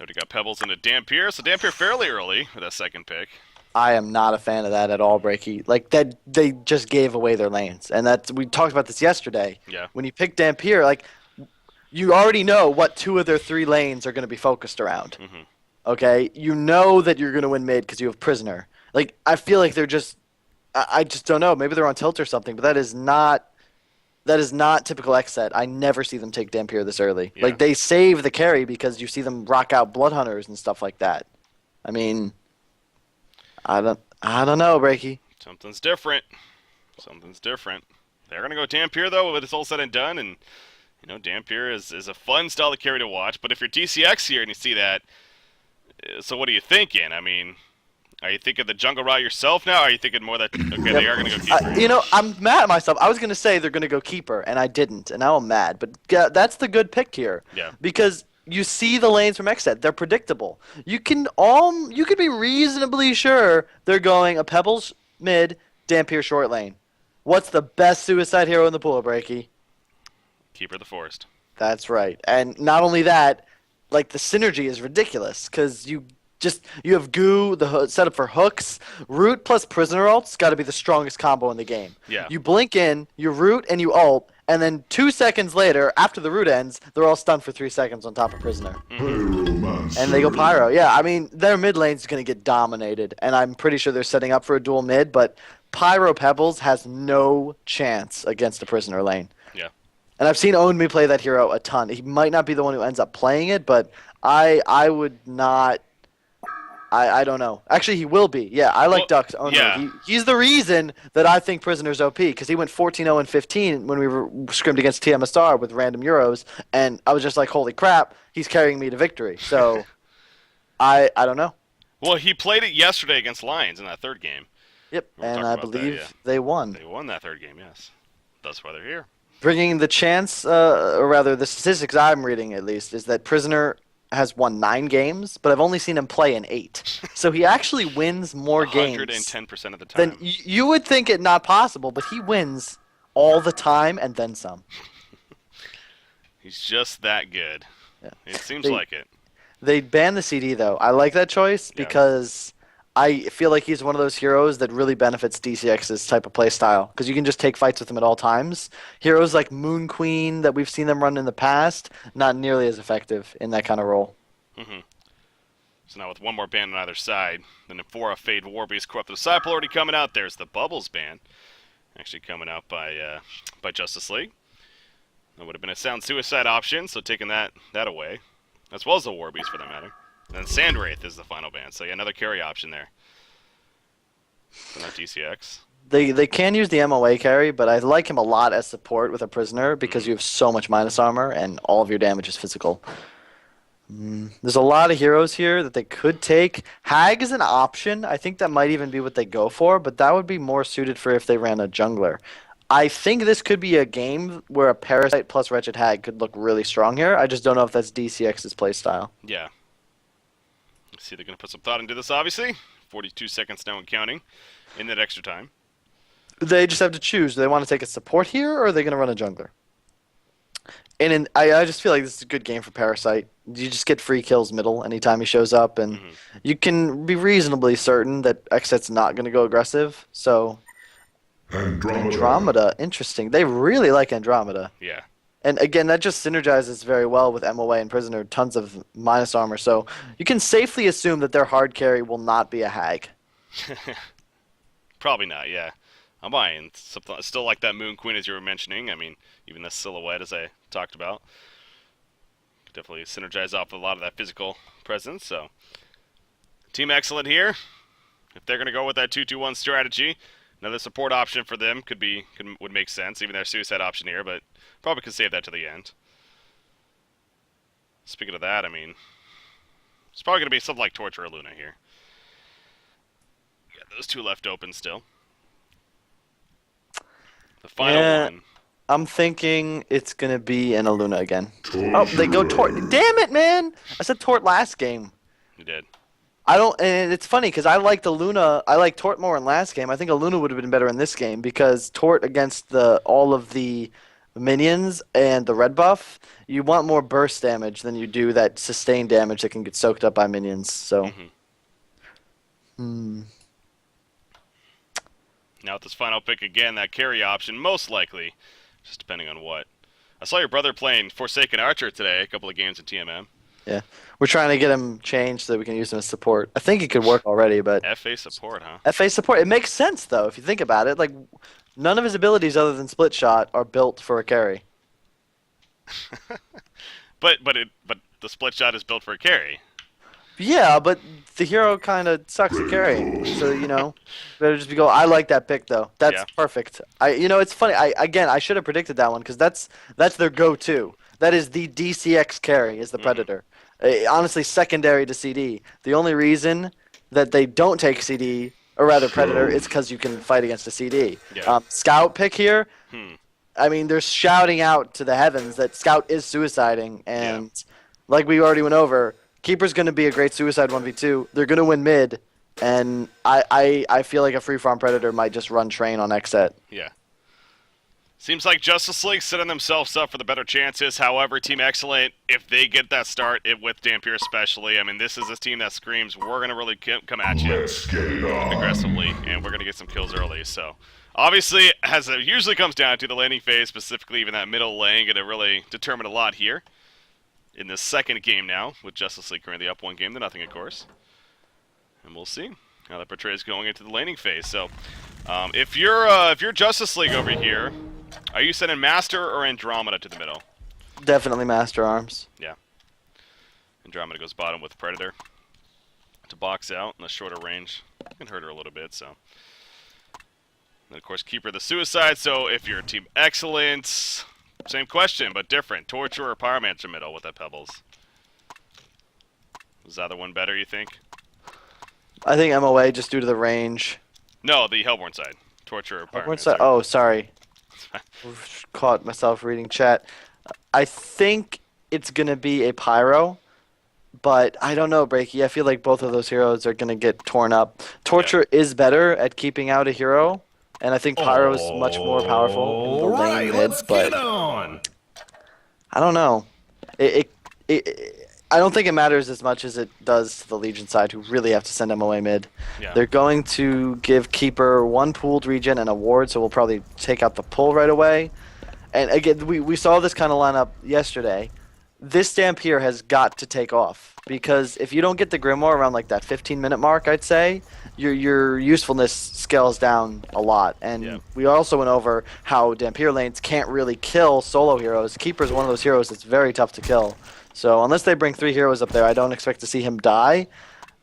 Already got Pebbles into Dampier, so Dampier fairly early with that second pick. I am not a fan of that at all, Breaky. Like that, they just gave away their lanes, and we talked about this yesterday. Yeah. When you pick Dampier, like you already know what 2 of their 3 lanes are going to be focused around. Mm-hmm. Okay, you know that you're going to win mid because you have Prisoner. Like I feel like they're just, I just don't know. Maybe they're on tilt or something, but that is not typical xCet. I never see them take Dampier this early. Yeah. Like they save the carry because you see them rock out Blood Hunters and stuff like that. I mean, I don't know, Breaky. Something's different. Something's different. They're gonna go Dampier though when it's all said and done, and you know Dampier is a fun style to carry to watch. But if you're DCX here and you see that, so what are you thinking? I mean, are you thinking the jungle route yourself now? Or are you thinking more that okay they are gonna go Keeper? You know, I'm mad at myself. I was gonna say they're gonna go Keeper, and I didn't, and now I'm mad. But that's the good pick here. Yeah. Because you see the lanes from xCet, they're predictable. You can be reasonably sure they're going a Pebbles mid, Dampier short lane. What's the best suicide hero in the pool, Breaky? Keeper of the Forest. That's right. And not only that, like the synergy is ridiculous because you have goo, the setup for hooks, root plus prisoner ult's got to be the strongest combo in the game. Yeah. You blink in, you root, and you ult, and then 2 seconds later, after the root ends, they're all stunned for 3 seconds on top of prisoner. Mm-hmm. And they go pyro. Yeah, I mean, their mid lane's going to get dominated, and I'm pretty sure they're setting up for a dual mid, but Pyro Pebbles has no chance against a prisoner lane. Yeah. And I've seen Own Me play that hero a ton. He might not be the one who ends up playing it, but I would not. I don't know. Actually, he will be. Yeah, I like Ducks. Own Me. He's the reason that I think Prisoner's OP, because he went 14-0 and 15 when we were scrimmed against TMSR with random Euros, and I was just like, holy crap, he's carrying me to victory. So, I don't know. Well, he played it yesterday against Lions in that third game. Yep, and I believe they won. They won that third game, yes. That's why they're here. Bringing the chance, or rather the statistics I'm reading at least, is that Prisoner has won 9 games, but I've only seen him play in 8. So he actually wins more games 110% of the time. Than you would think it not possible, but he wins all the time and then some. He's just that good. Yeah. It seems like it. They banned the CD, though. I like that choice because I feel like he's one of those heroes that really benefits DCX's type of play style because you can just take fights with him at all times. Heroes like Moon Queen that we've seen them run in the past, not nearly as effective in that kind of role. Mm-hmm. So now with one more ban on either side, then the 4 Fade Warbeast Corrupted Disciple already coming out. There's the Bubbles ban, actually coming out by Justice League. That would have been a sound suicide option, so taking that away, as well as the Warbeast for that matter. And then Sandwraith is the final ban, so yeah, another carry option there. So not DCX. They can use the MOA carry, but I like him a lot as support with a prisoner because you have so much minus armor and all of your damage is physical. There's a lot of heroes here that they could take. Hag is an option. I think that might even be what they go for, but that would be more suited for if they ran a jungler. I think this could be a game where a Parasite plus Wretched Hag could look really strong here. I just don't know if that's DCX's playstyle. Yeah. Let's see, they're going to put some thought into this, obviously. 42 seconds now and counting in that extra time. They just have to choose. Do they want to take a support here, or are they going to run a jungler? And I just feel like this is a good game for Parasite. You just get free kills middle anytime he shows up, and you can be reasonably certain that xCet's not going to go aggressive. So, Andromeda, interesting. They really like Andromeda. Yeah. And again, that just synergizes very well with MOA and Prisoner, tons of minus armor. So you can safely assume that their hard carry will not be a Hag. Probably not, yeah. I'm buying something. Still like that Moon Queen as you were mentioning. I mean, even the silhouette as I talked about. Definitely synergize off a lot of that physical presence. So, Team Excellent here. If they're going to go with that 2-2-1 strategy, another support option for them would make sense. Even their suicide option here, but probably could save that to the end. Speaking of that, I mean, it's probably going to be something like Torture or Luna here. Got those 2 left open still. The final one. I'm thinking it's going to be an Aluna again. Oh, they go Tort. Damn it, man! I said Tort last game. You did. I don't, and it's funny because I liked Tort more in last game. I think Aluna would have been better in this game because Tort against all of the minions and the red buff, you want more burst damage than you do that sustained damage that can get soaked up by minions. So, Hmm. hmm. Now with this final pick again, that carry option, most likely, just depending on what. I saw your brother playing Forsaken Archer today, a couple of games in TMM. Yeah, we're trying to get him changed so that we can use him as support. I think he could work already, but FA support, huh? FA support, it makes sense though if you think about it. Like, none of his abilities other than split shot are built for a carry. but the split shot is built for a carry. Yeah, but the hero kind of sucks at carrying, so better just go. I like that pick though. That's Yeah. perfect. It's funny. I should have predicted that one because that's their go-to. That is the DCX carry is the Predator. Honestly, secondary to CD. The only reason that they don't take CD or rather Predator is because you can fight against a CD. Yeah. Scout pick here. Hmm. I mean, they're shouting out to the heavens that Scout is suiciding, and like we already went over. Keeper's going to be a great suicide 1v2. They're going to win mid, and I feel like a free farm Predator might just run train on xCet. Yeah. Seems like Justice League setting themselves up for the better chances. However, Team Excellent, if they get that start, with Dampier especially, I mean, this is a team that screams, we're going to really come at you aggressively, and we're going to get some kills early. So, obviously, as it usually comes down to the laning phase, specifically even that middle lane, going to really determine a lot here. In this second game now, with Justice League currently up 1 game to nothing, of course. And we'll see how that portrays going into the laning phase. So, if you're Justice League over here, are you sending Master or Andromeda to the middle? Definitely Master Arms. Yeah. Andromeda goes bottom with Predator to box out in a shorter range. Can hurt her a little bit, so. And of course, Keeper the Suicide. So if you're Team Excellent, same question, but different. Torture or Pyromancer middle with that Pebbles? Is either one better, you think? I think MOA just due to the range. No, the Hellborn side. Torture or Pyromancer. Oh, sorry. Caught myself reading chat. I think it's going to be a Pyro, but I don't know, Breaky. I feel like both of those heroes are going to get torn up. Torture is better at keeping out a hero, and I think Pyro is much more powerful in the lane mid, but I don't know. I don't think it matters as much as it does to the Legion side, who really have to send MOA mid. Yeah. They're going to give Keeper 1 pooled regen and a ward, so we'll probably take out the pull right away. And again, we saw this kind of lineup yesterday. This Dampier has got to take off, because if you don't get the Grimoire around like that 15-minute mark, I'd say, your usefulness scales down a lot. And we also went over how Dampier lanes can't really kill solo heroes. Keeper's one of those heroes that's very tough to kill. So unless they bring 3 heroes up there, I don't expect to see him die.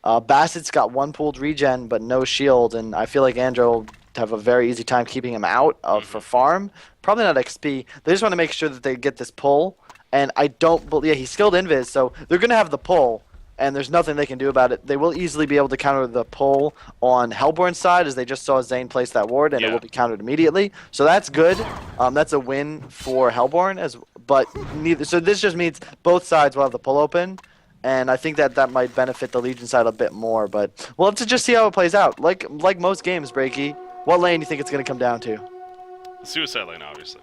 Bassett's got 1 pooled regen, but no shield, and I feel like Andro will have a very easy time keeping him out for farm. Probably not XP. They just want to make sure that they get this pull, and I don't believe... Yeah, he's skilled invis, so they're going to have the pull, and there's nothing they can do about it. They will easily be able to counter the pull on Hellborn's side, as they just saw Zane place that ward, and it will be countered immediately. So that's good. That's a win for Hellborn, but neither. So this just means both sides will have the pull open, and I think that might benefit the Legion side a bit more. But we'll have to just see how it plays out. Like most games, Breaky, what lane do you think it's going to come down to? The Suicide lane, obviously.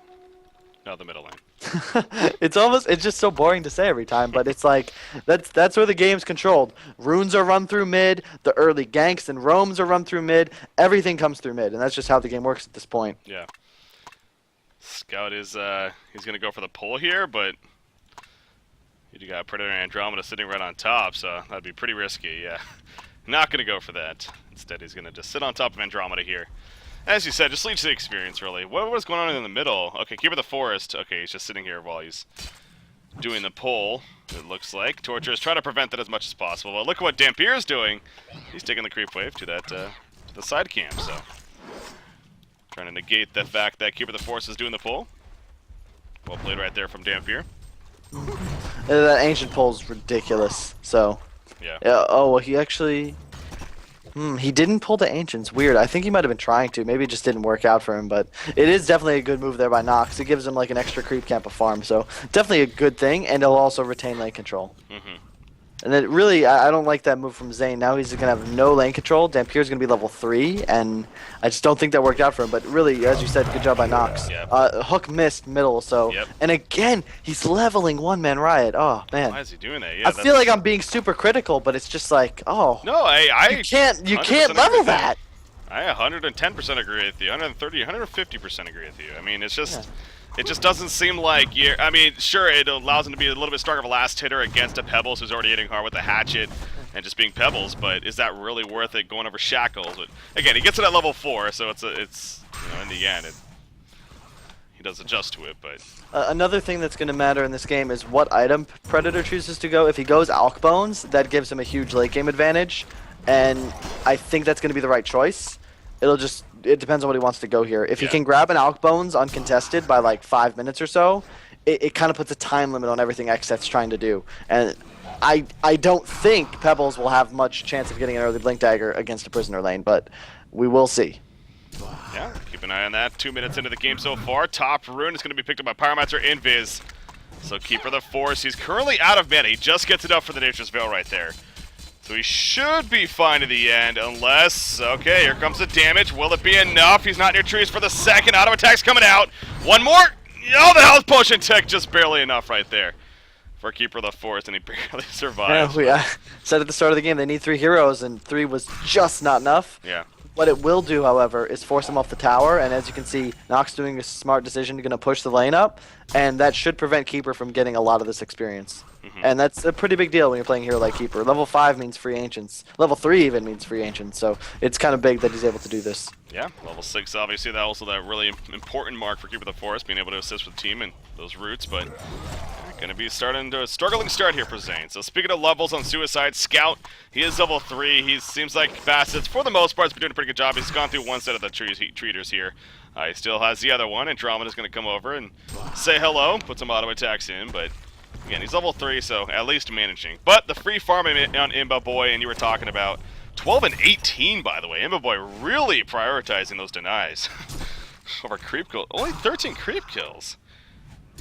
Not the middle lane. It's just so boring to say every time, but it's like that's where the game's controlled. Runes are run through mid, the early ganks and roams are run through mid, everything comes through mid, and that's just how the game works at this point. Yeah. Scout is he's gonna go for the pull here, but you got Predator and Andromeda sitting right on top, so that'd be pretty risky, yeah. Not gonna go for that. Instead he's gonna just sit on top of Andromeda here. As you said, just leads to the experience, really. What was going on in the middle? Okay, Keeper the Forest. Okay, he's just sitting here while he's doing the pull, it looks like. Torture is trying to prevent that as much as possible. Well, look at what Dampier is doing. He's taking the creep wave to that to the side camp, so. Trying to negate the fact that Keeper the Forest is doing the pull. Well played right there from Dampier. That ancient pull's ridiculous, so. Yeah. Oh, well, he actually... he didn't pull the Ancients. Weird. I think he might have been trying to. Maybe it just didn't work out for him, but it is definitely a good move there by Nox. It gives him like an extra creep camp of farm, so definitely a good thing, and it'll also retain lane control. And then really, I don't like that move from Zane. Now he's going to have no lane control. Dampierre's going to be level 3, and I just don't think that worked out for him. But really, as you said, good job by Nox. Yep. Hook missed middle, so... Yep. And again, he's leveling one-man Riot. Oh, man. Why is he doing that? Yeah, I feel like I'm being super critical, but it's just like, oh... No, I You can't 100% level agree. that! I 110% agree with you. 130, 150% agree with you. I mean, it's just... It just doesn't seem like you're... I mean, sure, it allows him to be a little bit stronger of a last hitter against a Pebbles who's already hitting hard with a hatchet and just being Pebbles, but is that really worth it going over Shackles? But again, he gets to that level 4, so it's you know, in the end, he does adjust to it, but... Another thing that's going to matter in this game is what item Predator chooses to go. If he goes Alk Bones, that gives him a huge late game advantage, and I think that's going to be the right choice. It depends on what he wants to go here. If he can grab an Alk Bones uncontested by like 5 minutes or so, it kind of puts a time limit on everything xCet's trying to do. And I don't think Pebbles will have much chance of getting an early Blink Dagger against a Prisoner lane, but we will see. Yeah, keep an eye on that. 2 minutes into the game so far. Top Rune is going to be picked up by Pyromancer Invis. So Keeper of the Force, he's currently out of mana. He just gets it up for the Nature's Veil right there. So he should be fine in the end, unless... Okay, here comes the damage. Will it be enough? He's not near trees for the second. Auto attack's coming out. One more. Oh, the health potion tech just barely enough right there for Keeper of the Forest, and he barely survives. Yeah, we said at the start of the game they need 3 heroes, and 3 was just not enough. Yeah. What it will do, however, is force him off the tower, and as you can see, Nox doing a smart decision, going to push the lane up, and that should prevent Keeper from getting a lot of this experience. And that's a pretty big deal when you're playing a hero like Keeper. Level 5 means free Ancients. Level 3 even means free Ancients, so it's kind of big that he's able to do this. Yeah, level 6, obviously, that also that really important mark for Keeper of the Forest, being able to assist with the team and those roots, but going to be starting to a struggling start here for Zane. So speaking of levels on Suicide, Scout, he is level 3. He seems like Facets, for the most part, has been doing a pretty good job. He's gone through one set of the treaters here. He still has the other one, and Andromeda's going to come over and say hello, put some auto attacks in, but again, he's level 3, so at least managing. But the free farm on Imba Boy, and you were talking about 12 and 18, by the way. Imba Boy really prioritizing those denies over creep kills. Only 13 creep kills.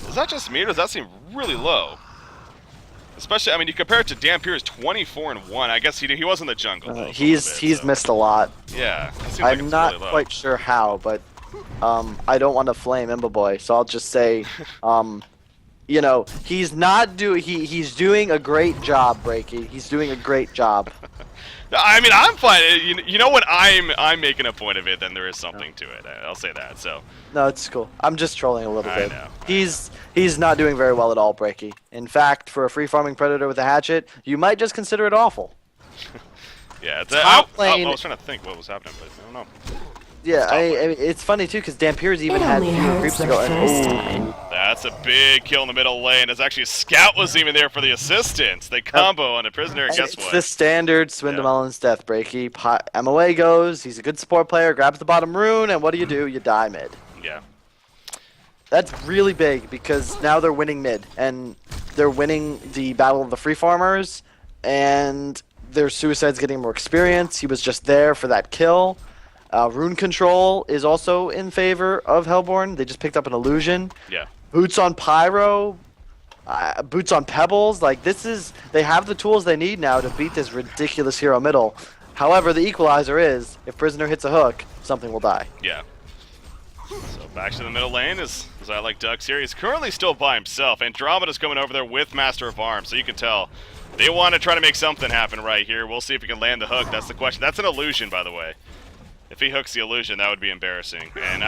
Is that just me, or does that seem really low? Especially, I mean, you compare it to Dampierre's 24 and 1. I guess he was in the jungle. Though, he's missed a lot. Yeah, that seems I'm like not really low. quite sure how, but I don't want to flame Imba Boy, so I'll just say, you know, he's doing a great job, Breaky. He's doing a great job. I mean, I'm fine. You know, when I'm making a point of it, then there is something to it. I'll say that. So. No, it's cool. I'm just trolling a little bit. I know. He's not doing very well at all, Breaky. In fact, for a free farming Predator with a hatchet, you might just consider it awful. Yeah, it's Top I lane- was trying to think what was happening, but I don't know. Yeah, I mean, it's funny too because Dampierre's even had fewer creeps to go. And, That's a big kill in the middle lane. As actually Scout was even there for the assistance. They combo on a Prisoner, and guess it's what? the standard Swindamelin's death, Breaky. MOA goes, he's a good support player, grabs the bottom rune, and what do? You die mid. Yeah. That's really big because now they're winning mid, and they're winning the battle of the free farmers, and their Suicide's getting more experience. He was just there for that kill. Rune control is also in favor of Hellborn. They just picked up an illusion. Yeah. Boots on Pyro, boots on Pebbles. Like they have the tools they need now to beat this ridiculous hero middle. However, the equalizer is if Prisoner hits a hook, something will die. Yeah. So back to the middle lane as I like Ducks here. He's currently still by himself. Andromeda's coming over there with Master of Arms, so you can tell they want to try to make something happen right here. We'll see if he can land the hook. That's the question. That's an illusion, by the way. If he hooks the illusion, that would be embarrassing. And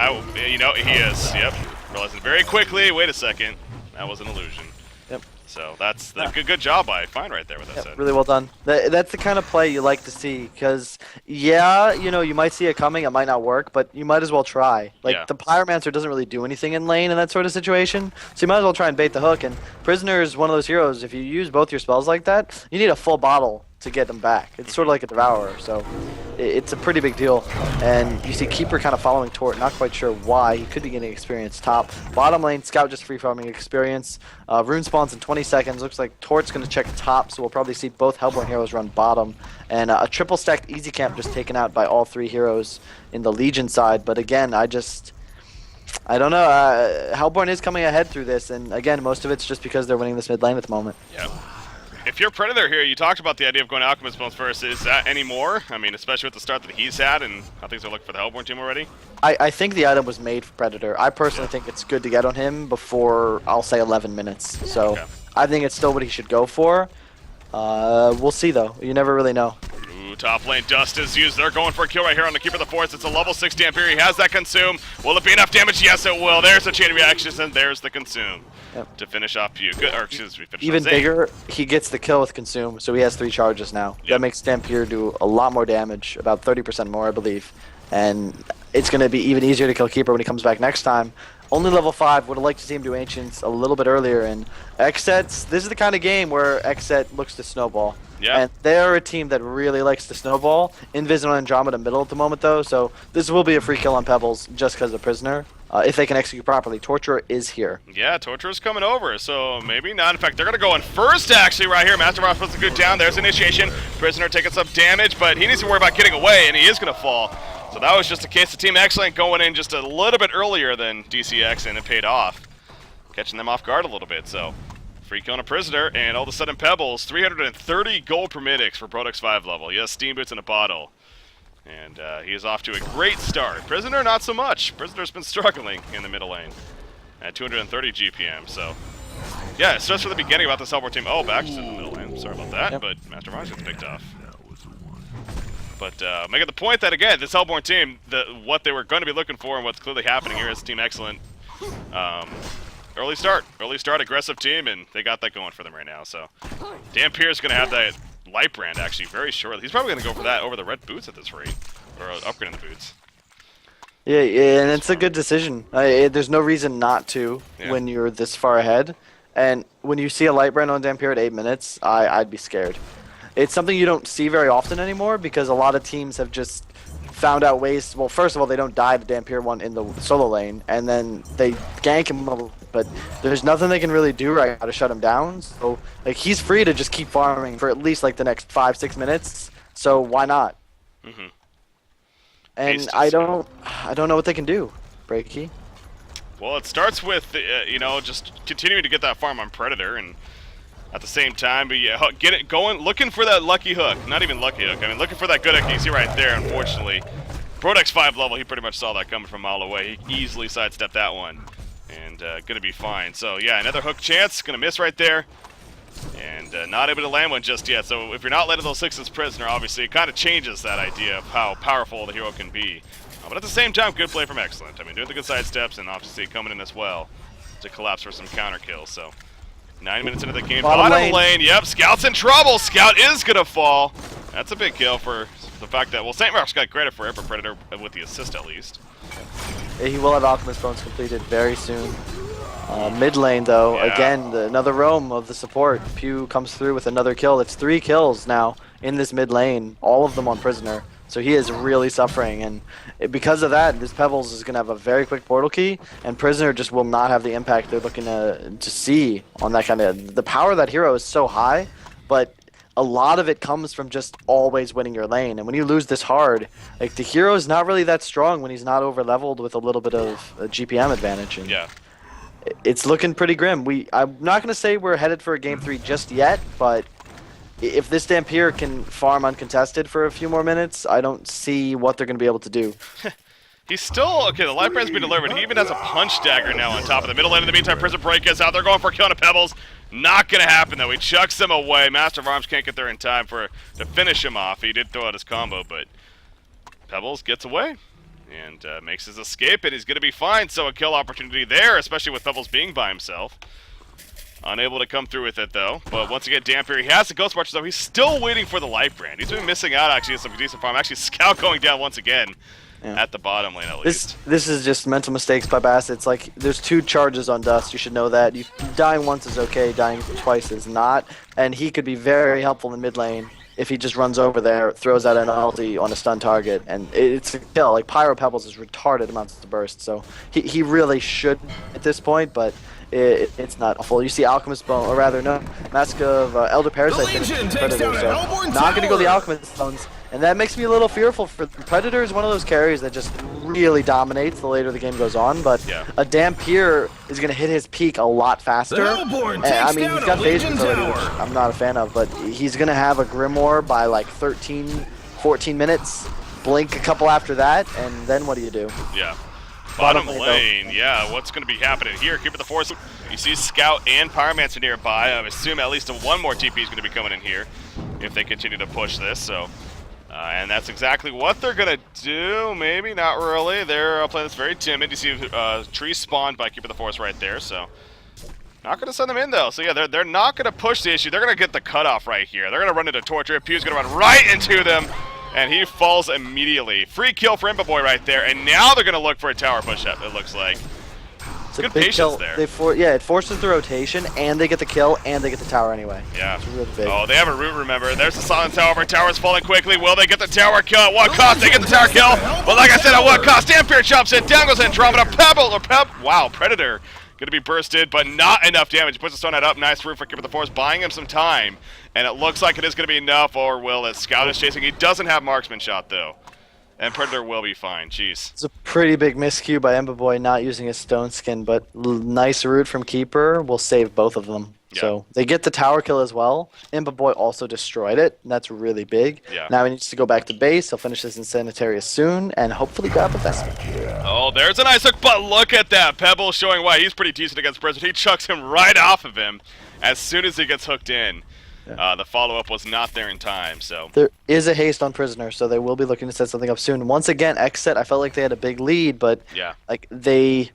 you know, he is. Yep. Realizing very quickly. Wait a second. That was an illusion. Yep. So that's the good job by Fine right there with that said. Really well done. That's the kind of play you like to see because, yeah, you know, you might see it coming. It might not work, but you might as well try. Like, the Pyromancer doesn't really do anything in lane in that sort of situation, so you might as well try and bait the hook. And Prisoner is one of those heroes, if you use both your spells like that, you need a full bottle to get them back. It's sort of like a Devourer, so it's a pretty big deal. And you see Keeper kind of following Tort, not quite sure why. He could be getting experience top. Bottom lane, Scout just free farming experience. Rune spawns in 20 seconds. Looks like Tort's going to check top, so we'll probably see both Hellborn heroes run bottom. And a triple stacked easy camp just taken out by all 3 heroes in the Legion side. But again, I don't know. Hellborn is coming ahead through this, and again, most of it's just because they're winning this mid lane at the moment. Yeah. if you're Predator here, you talked about the idea of going Alchemist Bones first. Is that any more? I mean, especially with the start that he's had and how things are looking for the Hellborn team already? I think the item was made for Predator. I personally think it's good to get on him before, I'll say, 11 minutes. So Okay. I think it's still what he should go for. We'll see, though. You never really know. Ooh, top lane Dust is used. They're going for a kill right here on the Keeper of the Forest. It's a level 6 Dampier. He has that consume. Will it be enough damage? Yes, it will. There's the chain reactions, and there's the consume. Yep. To finish off you. Good, or excuse me, finish Even off Zane. bigger, he gets the kill with consume, so he has 3 charges now. Yep. That makes Dampier do a lot more damage, about 30% more, I believe. And it's going to be even easier to kill Keeper when he comes back next time. Only level 5. Would have liked to see him do Ancients a little bit earlier. And xCets, this is the kind of game where xCet looks to snowball. Yeah. And they're a team that really likes to snowball. Invis and Andromeda middle at the moment, though, so this will be a free kill on Pebbles just because of Prisoner. If they can execute properly. Torturer is here. Yeah, Torturer's coming over, so maybe not. In fact, they're going to go in first, actually, right here. Master Ross puts a good down. There's initiation. Prisoner taking some damage, but he needs to worry about getting away, and he is going to fall. So that was just a case of Team Excellent going in just a little bit earlier than DCX, and it paid off. Catching them off guard a little bit, so free kill on a Prisoner, and all of a sudden Pebbles, 330 gold per Midix for Produx 5 level. Yes, Steam Boots in a bottle. And he is off to a great start. Prisoner, not so much. Prisoner's been struggling in the middle lane at 230 GPM, so yeah, it's just for the beginning about this Hellborn team. Oh, back to the middle lane. Sorry about that, Yep. but Master Vox gets picked off. But making the point that, again, this Hellborn team, what they were going to be looking for and what's clearly happening here is Team Excellent. Early start, aggressive team, and they got that going for them right now. So Dampier's going to have that Light Brand actually very shortly. He's probably going to go for that over the red boots at this rate, or upgrading the boots. Yeah, and it's a good decision. There's no reason not to when you're this far ahead. And when you see a Light Brand on Dampier at 8 minutes, I'd be scared. It's something you don't see very often anymore because a lot of teams have just found out ways. Well, first of all, they don't die to Dampier one in the solo lane, and then they gank him a little. But there's nothing they can really do right now to shut him down. So like he's free to just keep farming for at least like the next 5-6 minutes. So why not? Mm-hmm. And I don't know what they can do, Breaky. Well, it starts with just continuing to get that farm on Predator, and at the same time, but yeah, get it going, looking for that lucky hook. Not even lucky hook. I mean, looking for that good hook. You see right there. Unfortunately, Prodex 5 level. He pretty much saw that coming from a mile away. He easily sidestepped that one, and gonna be fine. So yeah, another hook chance. Gonna miss right there. And not able to land one just yet. So if you're not letting those 6s Prisoner, obviously it kind of changes that idea of how powerful the hero can be. But at the same time, good play from Excellent. I mean, doing the good side steps and obviously coming in as well to collapse for some counter kills. So 9 minutes into the game, bottom lane. Yep, Scout's in trouble. Scout is gonna fall. That's a big kill for the fact that, well, St. Mark's got credit for it for Predator with the assist at least. He will have Alchemist Bones completed very soon. Mid lane, though, again, another roam of the support. Pew comes through with another kill. It's 3 kills now in this mid lane, all of them on Prisoner. So he is really suffering, and because of that, this Pebbles is going to have a very quick portal key, and Prisoner just will not have the impact they're looking to see on that kind of... The power of that hero is so high, but a lot of it comes from just always winning your lane. And when you lose this hard, like the hero is not really that strong when he's not over-leveled with a little bit of a GPM advantage. And yeah. It's looking pretty grim. I'm not going to say we're headed for a Game 3 just yet, but if this Dampier can farm uncontested for a few more minutes, I don't see what they're going to be able to do. He's still, okay, the Light Brand's been delivered. He even has a Punch Dagger now on top of the middle lane. In the meantime, Prison Break is out. They're going for a kill on Pebbles. Not going to happen, though. He chucks them away. Master of Arms can't get there in time to finish him off. He did throw out his combo, but Pebbles gets away and makes his escape, and he's going to be fine. So a kill opportunity there, especially with Pebbles being by himself. Unable to come through with it, though. But once again, Dampier, he has the Ghost March, though. He's still waiting for the Light Brand. He's been missing out, actually, on some decent farm. Actually, Scout going down once again at the bottom lane, at least. This is just mental mistakes by Bass. It's like there's 2 charges on Dust. You should know that. Dying once is okay. Dying twice is not. And he could be very helpful in mid lane if he just runs over there, throws out an ulti on a stun target, and it's a kill. Like, Pyro Pebbles is retarded amounts of burst, so he really should at this point, but it's not awful. You see Alchemist Bone, or rather, no, Mask of Elder Parasite finishes Predator, so not going to go the Alchemist Bones. And that makes me a little fearful for Predator is one of those carries that just really dominates the later the game goes on, but a Dampier is going to hit his peak a lot faster. And, I mean, he's got phase boots already, which I'm not a fan of, but he's going to have a Grimoire by like 13, 14 minutes, blink a couple after that, and then what do you do? Yeah. Bottom lane, yeah, what's going to be happening here? Keep the Force. You see Scout and Pyromancer nearby. I assume at least one more TP is going to be coming in here if they continue to push this, so... and that's exactly what they're going to do. Maybe, not really. They're playing this very timid. You see trees spawned by Keeper of the Forest right there, so... Not going to send them in, though. So, yeah, they're not going to push the issue. They're going to get the cutoff right here. They're going to run into Torture. Pew's going to run right into them, and he falls immediately. Free kill for Impa Boy right there, and now they're going to look for a tower push-up, it looks like. Good patience there. It forces the rotation, and they get the kill, and they get the tower anyway. Yeah. It's really big. Oh, they have a root, remember. There's the silence, however. Tower's falling quickly. Will they get the tower kill? At what cost? They get the tower kill. But like I said, at what cost? Dampier jumps in. Down goes Andromeda. Wow, Predator. Going to be bursted, but not enough damage. Puts the Stone Head up. Nice root for Keeper of the Forest, buying him some time. And it looks like it is going to be enough, or will it? Scout is chasing. He doesn't have Marksman shot, though. And Predator will be fine. Jeez. It's a pretty big miscue by Ember Boy not using his Stone Skin, but nice root from Keeper will save both of them. Yeah. So they get the tower kill as well. Impa Boy also destroyed it, and that's really big. Yeah. Now he needs to go back to base. He'll finish this in Sanitarius soon, and hopefully grab a Vestment. Oh, there's a nice hook, but look at that. Pebble showing why he's pretty decent against Prisoner. He chucks him right off of him as soon as he gets hooked in. Yeah. The follow-up was not there in time, so... There is a haste on Prisoner, so they will be looking to set something up soon. Once again, xCet, I felt like they had a big lead, but like they...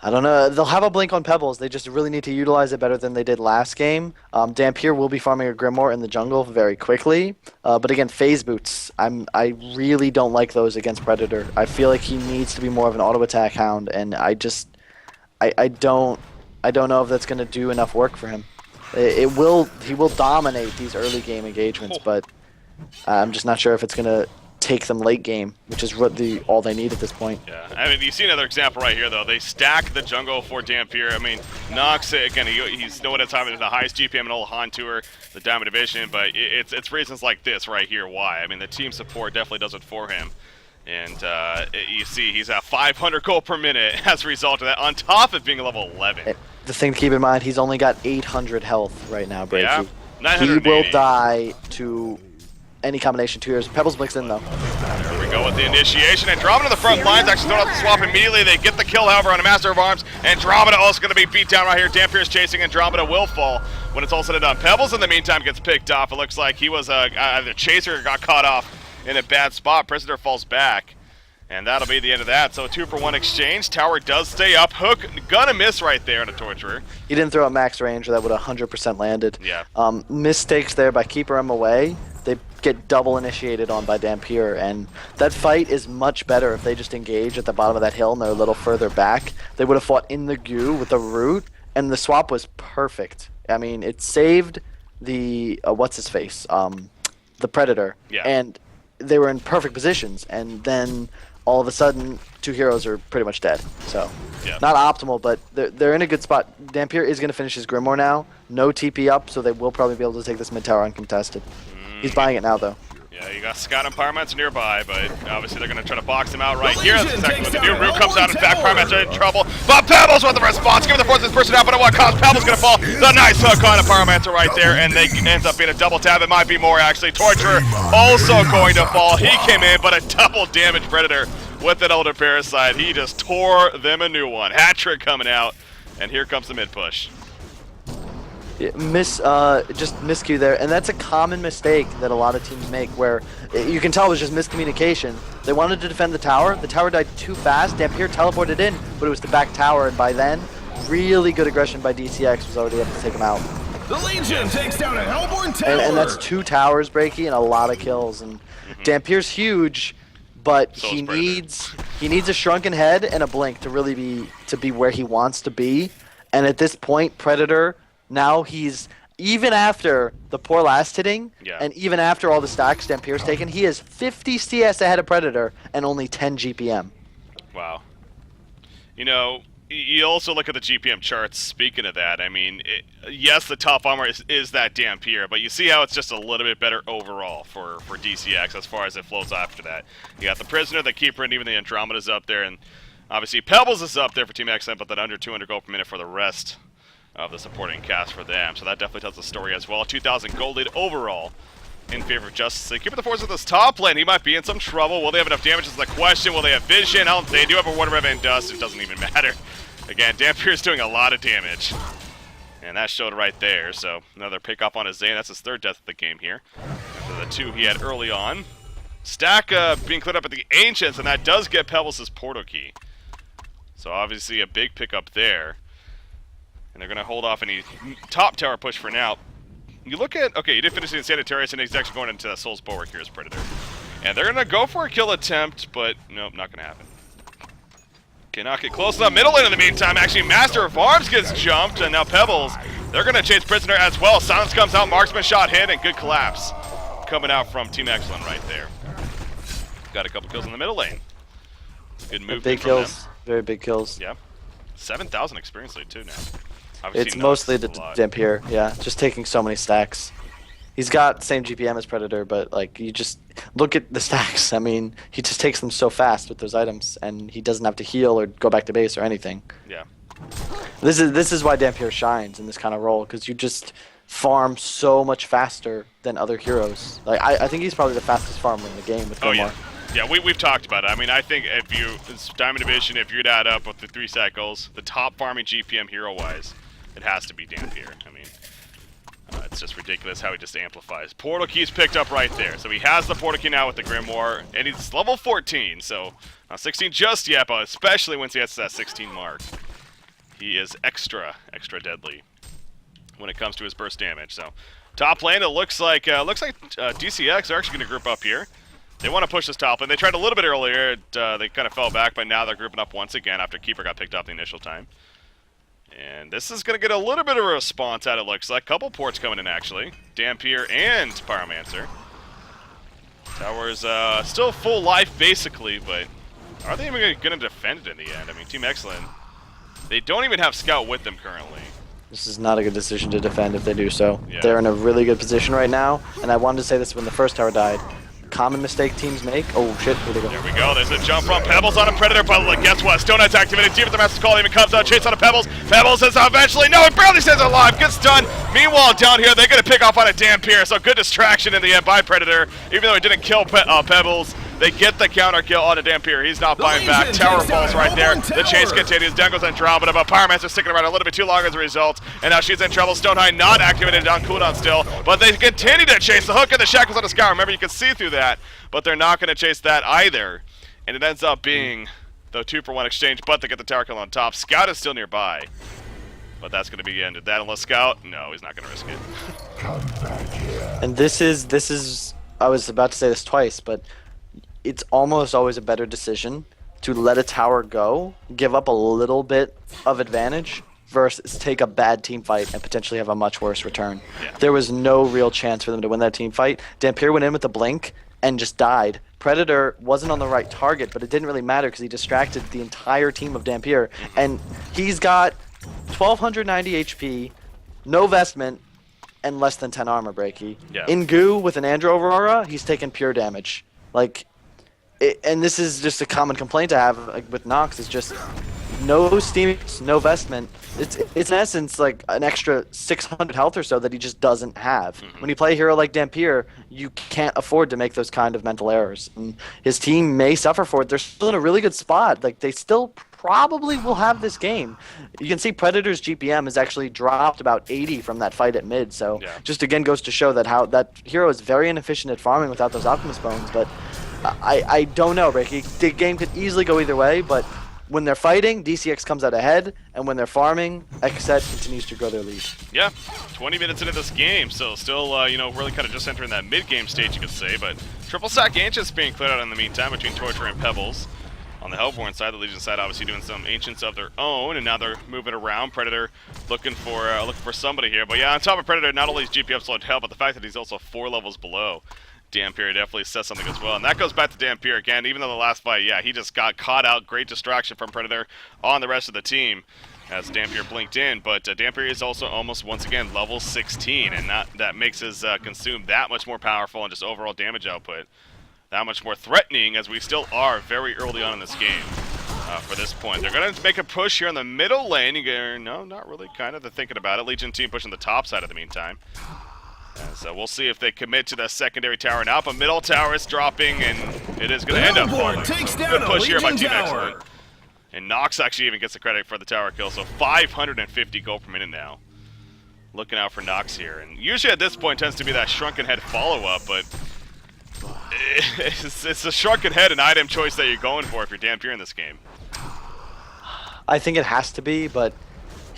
I don't know. They'll have a blink on Pebbles. They just really need to utilize it better than they did last game. Dampier will be farming a Grimoire in the jungle very quickly. But again, phase boots. I really don't like those against Predator. I feel like he needs to be more of an auto attack hound, and I don't know if that's going to do enough work for him. He will dominate these early game engagements, but I'm just not sure if it's going to take them late game, which is all they need at this point. Yeah, I mean, you see another example right here, though. They stack the jungle for Dampier. I mean, Nox, again, he's known as having the highest GPM in all Han Tour, the Diamond Division, but it's reasons like this right here why. I mean, the team support definitely does it for him. And you see he's at 500 gold per minute as a result of that, on top of being a level 11. The thing to keep in mind, he's only got 800 health right now, Breaky. Yeah, he will die to any combination 2 years. Pebbles blinks in, though. There we go with the initiation. Andromeda in the front lines, actually throwing out the swap immediately. They get the kill, however, on a Master of Arms. Andromeda also going to be beat down right here. Dampier's chasing. Andromeda will fall when it's all said and done. Pebbles, in the meantime, gets picked off. It looks like he was either chaser or got caught off in a bad spot. Prisoner falls back. And that'll be the end of that. So 2-for-1 exchange. Tower does stay up. Hook gonna miss right there on a Torturer. He didn't throw at max range, or that would 100% landed. Yeah. Mistakes there by Keeper him away. They get double initiated on by Dampier, and that fight is much better if they just engage at the bottom of that hill and they're a little further back. They would have fought in the goo with the root, and the swap was perfect. I mean, it saved the what's his face, the Predator, and they were in perfect positions, and then all of a sudden, 2 heroes are pretty much dead. So, not optimal, but they're in a good spot. Dampier is going to finish his Grimoire now. No TP up, so they will probably be able to take this mid tower uncontested. He's buying it now, though. Yeah, you got Scout and Pyromancer nearby, but obviously they're going to try to box him out right here. That's exactly what they do. Root comes out. In fact, Pyromancer in trouble. But Pebbles with the response. Give the force this person out, but at what cost? Pebbles going to fall. The nice hook on a Pyromancer right there, and they ends up being a double tap. It might be more, actually. Torturer also going to fall. He came in, but a double damage Predator with that Elder Parasite. He just tore them a new one. Hat-trick coming out, and here comes the mid-push. Yeah, just miscue there, and that's a common mistake that a lot of teams make, where you can tell it was just miscommunication. They wanted to defend the tower died too fast, Dampier teleported in, but it was the back tower, and by then, really good aggression by DCX was already able to take him out. The Legion takes down a Hellborn tower! And that's 2 towers, Breaky, and a lot of kills, and Dampier's huge, but So he needs a shrunken head and a blink to really be where he wants to be, and at this point, Predator, now he's, even after the poor last hitting, and even after all the stacks Dampier's taken, he is 50 CS ahead of Predator and only 10 GPM. Wow. You know, You also look at the GPM charts. Speaking of that, I mean, yes, the top armor is that Dampier, but you see how it's just a little bit better overall for DCX as far as it flows after that. You got the Prisoner, the Keeper, and even the Andromeda's up there, and obviously Pebbles is up there for Team xCet, but then under 200 gold per minute for the rest of the supporting cast for them. So that definitely tells the story as well. 2,000 gold lead overall in favor of Justice League. Keeping the force with this top lane, he might be in some trouble. Will they have enough damage is the question. Will they have vision? They do have a Water Rev and Dust. It doesn't even matter. Again, Dampier's doing a lot of damage. And that showed right there. So another pick up on his Zane. That's his third death of the game here. After the 2 he had early on. Stack being cleared up at the Ancients, and that does get Pebbles' Portal Key. So obviously a big pickup there. And they're going to hold off any top tower push for now. You look at, okay, you did finish the Sanitarius, and he's actually going into that Soul's Bulwark here as Predator. And they're going to go for a kill attempt, but nope, not going to happen. Cannot get close to the middle lane in the meantime. Actually, Master of Arms gets jumped, and now Pebbles, they're going to chase Prisoner as well. Silence comes out, Marksman shot hit, and good collapse coming out from Team Excellent right there. Got a couple kills in the middle lane. Good move. Big kills, very big kills. Yeah. 7,000 experience lead too now. It's mostly the Dampier, yeah, just taking so many stacks. He's got the same GPM as Predator, but like you just look at the stacks. I mean, he just takes them so fast with those items, and he doesn't have to heal or go back to base or anything. Yeah. This is why Dampier shines in this kind of role, because you just farm so much faster than other heroes. Like I think he's probably the fastest farmer in the game with Grimoire. Yeah. Yeah, we've talked about it. I mean, I think if you, it's Diamond Division, if you'd add up with the 3 cycles, the top farming GPM hero-wise, it has to be Dampier. I mean, it's just ridiculous how he just amplifies. Portal Key's picked up right there. So he has the Portal Key now with the Grimoire, and he's level 14, so not 16 just yet, but especially once he gets to that 16 mark, he is extra deadly when it comes to his burst damage. So top lane, it looks like DCX are actually going to group up here. They want to push this top lane. They tried a little bit earlier. They kind of fell back, but now they're grouping up once again after Keeper got picked up the initial time. And this is going to get a little bit of a response out, it looks like. Couple ports coming in, actually. Dampier and Pyromancer. Tower's still full life, basically, but are they even going to defend it in the end? I mean, Team Excellent, they don't even have Scout with them currently. This is not a good decision to defend if they do so. Yeah. They're in a really good position right now, and I wanted to say this when the first tower died. Common mistake teams make. Oh shit, here they go. There we go. There's a jump from Pebbles on a Predator, but like, guess what? Stone Knight's activated. Team with the Master's Call even comes out. Chase on a Pebbles. Pebbles is eventually, no, it barely stays alive. Gets done. Meanwhile, down here, they're going to pick off on a Dampier. So good distraction in the end by Predator. Even though he didn't kill Pebbles, they get the counter kill on a Dampier. He's not buying back. Tower falls right there. The chase continues. Down goes Andromeda, but Pyromancer sticking around a little bit too long as a result. And now she's in trouble. Stonehide not activated on cooldown still, but they continue to chase. The hook and the shackles on the scout. Remember, you can see through that, but they're not going to chase that either. And it ends up being the 2-for-1 exchange, but they get the tower kill on top. Scout is still nearby, but that's going to be the end of that unless Scout, no, he's not going to risk it. Come back here. And this is I was about to say this twice, but it's almost always a better decision to let a tower go, give up a little bit of advantage, versus take a bad team fight and potentially have a much worse return. Yeah. There was no real chance for them to win that team fight. Dampier went in with the blink and just died. Predator wasn't on the right target, but it didn't really matter because he distracted the entire team of Dampier. And he's got 1290 HP, no vestment, and less than 10 armor breaky. Yeah. In Goo with an Andro Aurora, he's taking pure damage. Like, and this is just a common complaint to have with Nox, is just no steam, no vestment. It's in essence like an extra 600 health or so that he just doesn't have. When you play a hero like Dampier, you can't afford to make those kind of mental errors. And his team may suffer for it. They're still in a really good spot. Like, they still probably will have this game. You can see Predator's GPM has actually dropped about 80 from that fight at mid. So just again goes to show that how that hero is very inefficient at farming without those Optimus Bones. But I don't know, Ricky. The game could easily go either way, but when they're fighting, DCX comes out ahead, and when they're farming, xCet continues to grow their lead. Yeah, 20 minutes into this game, so still, you know, really kind of just entering that mid-game stage, you could say, but triple stack Ancients being cleared out in the meantime between Torture and Pebbles. On the Hellborn side, the Legion side obviously doing some Ancients of their own, and now they're moving around. Predator looking for somebody here, but yeah, on top of Predator, not only is GPM slowed hell, but the fact that he's also 4 levels below Dampier definitely says something as well. And that goes back to Dampier again, even though the last fight, yeah, he just got caught out. Great distraction from Predator on the rest of the team as Dampier blinked in. But Dampier is also almost, once again, level 16. And that makes his consume that much more powerful and just overall damage output that much more threatening, as we still are very early on in this game. For this point, they're going to make a push here in the middle lane. No, not really. Kind of. They're thinking about it. Legion team pushing the top side in the meantime. So we'll see if they commit to the secondary tower now. But middle tower is dropping, and it is going to end up falling. So good push here by Team Excellent. And Nox actually even gets the credit for the tower kill. So 550 gold per minute now. Looking out for Nox here. And usually at this point tends to be that shrunken head follow-up, but it's a shrunken head an item choice that you're going for if you're Dampier in this game. I think it has to be, but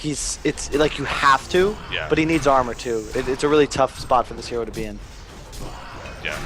it's like you have to, yeah. But he needs armor too. It's a really tough spot for this hero to be in. Yeah.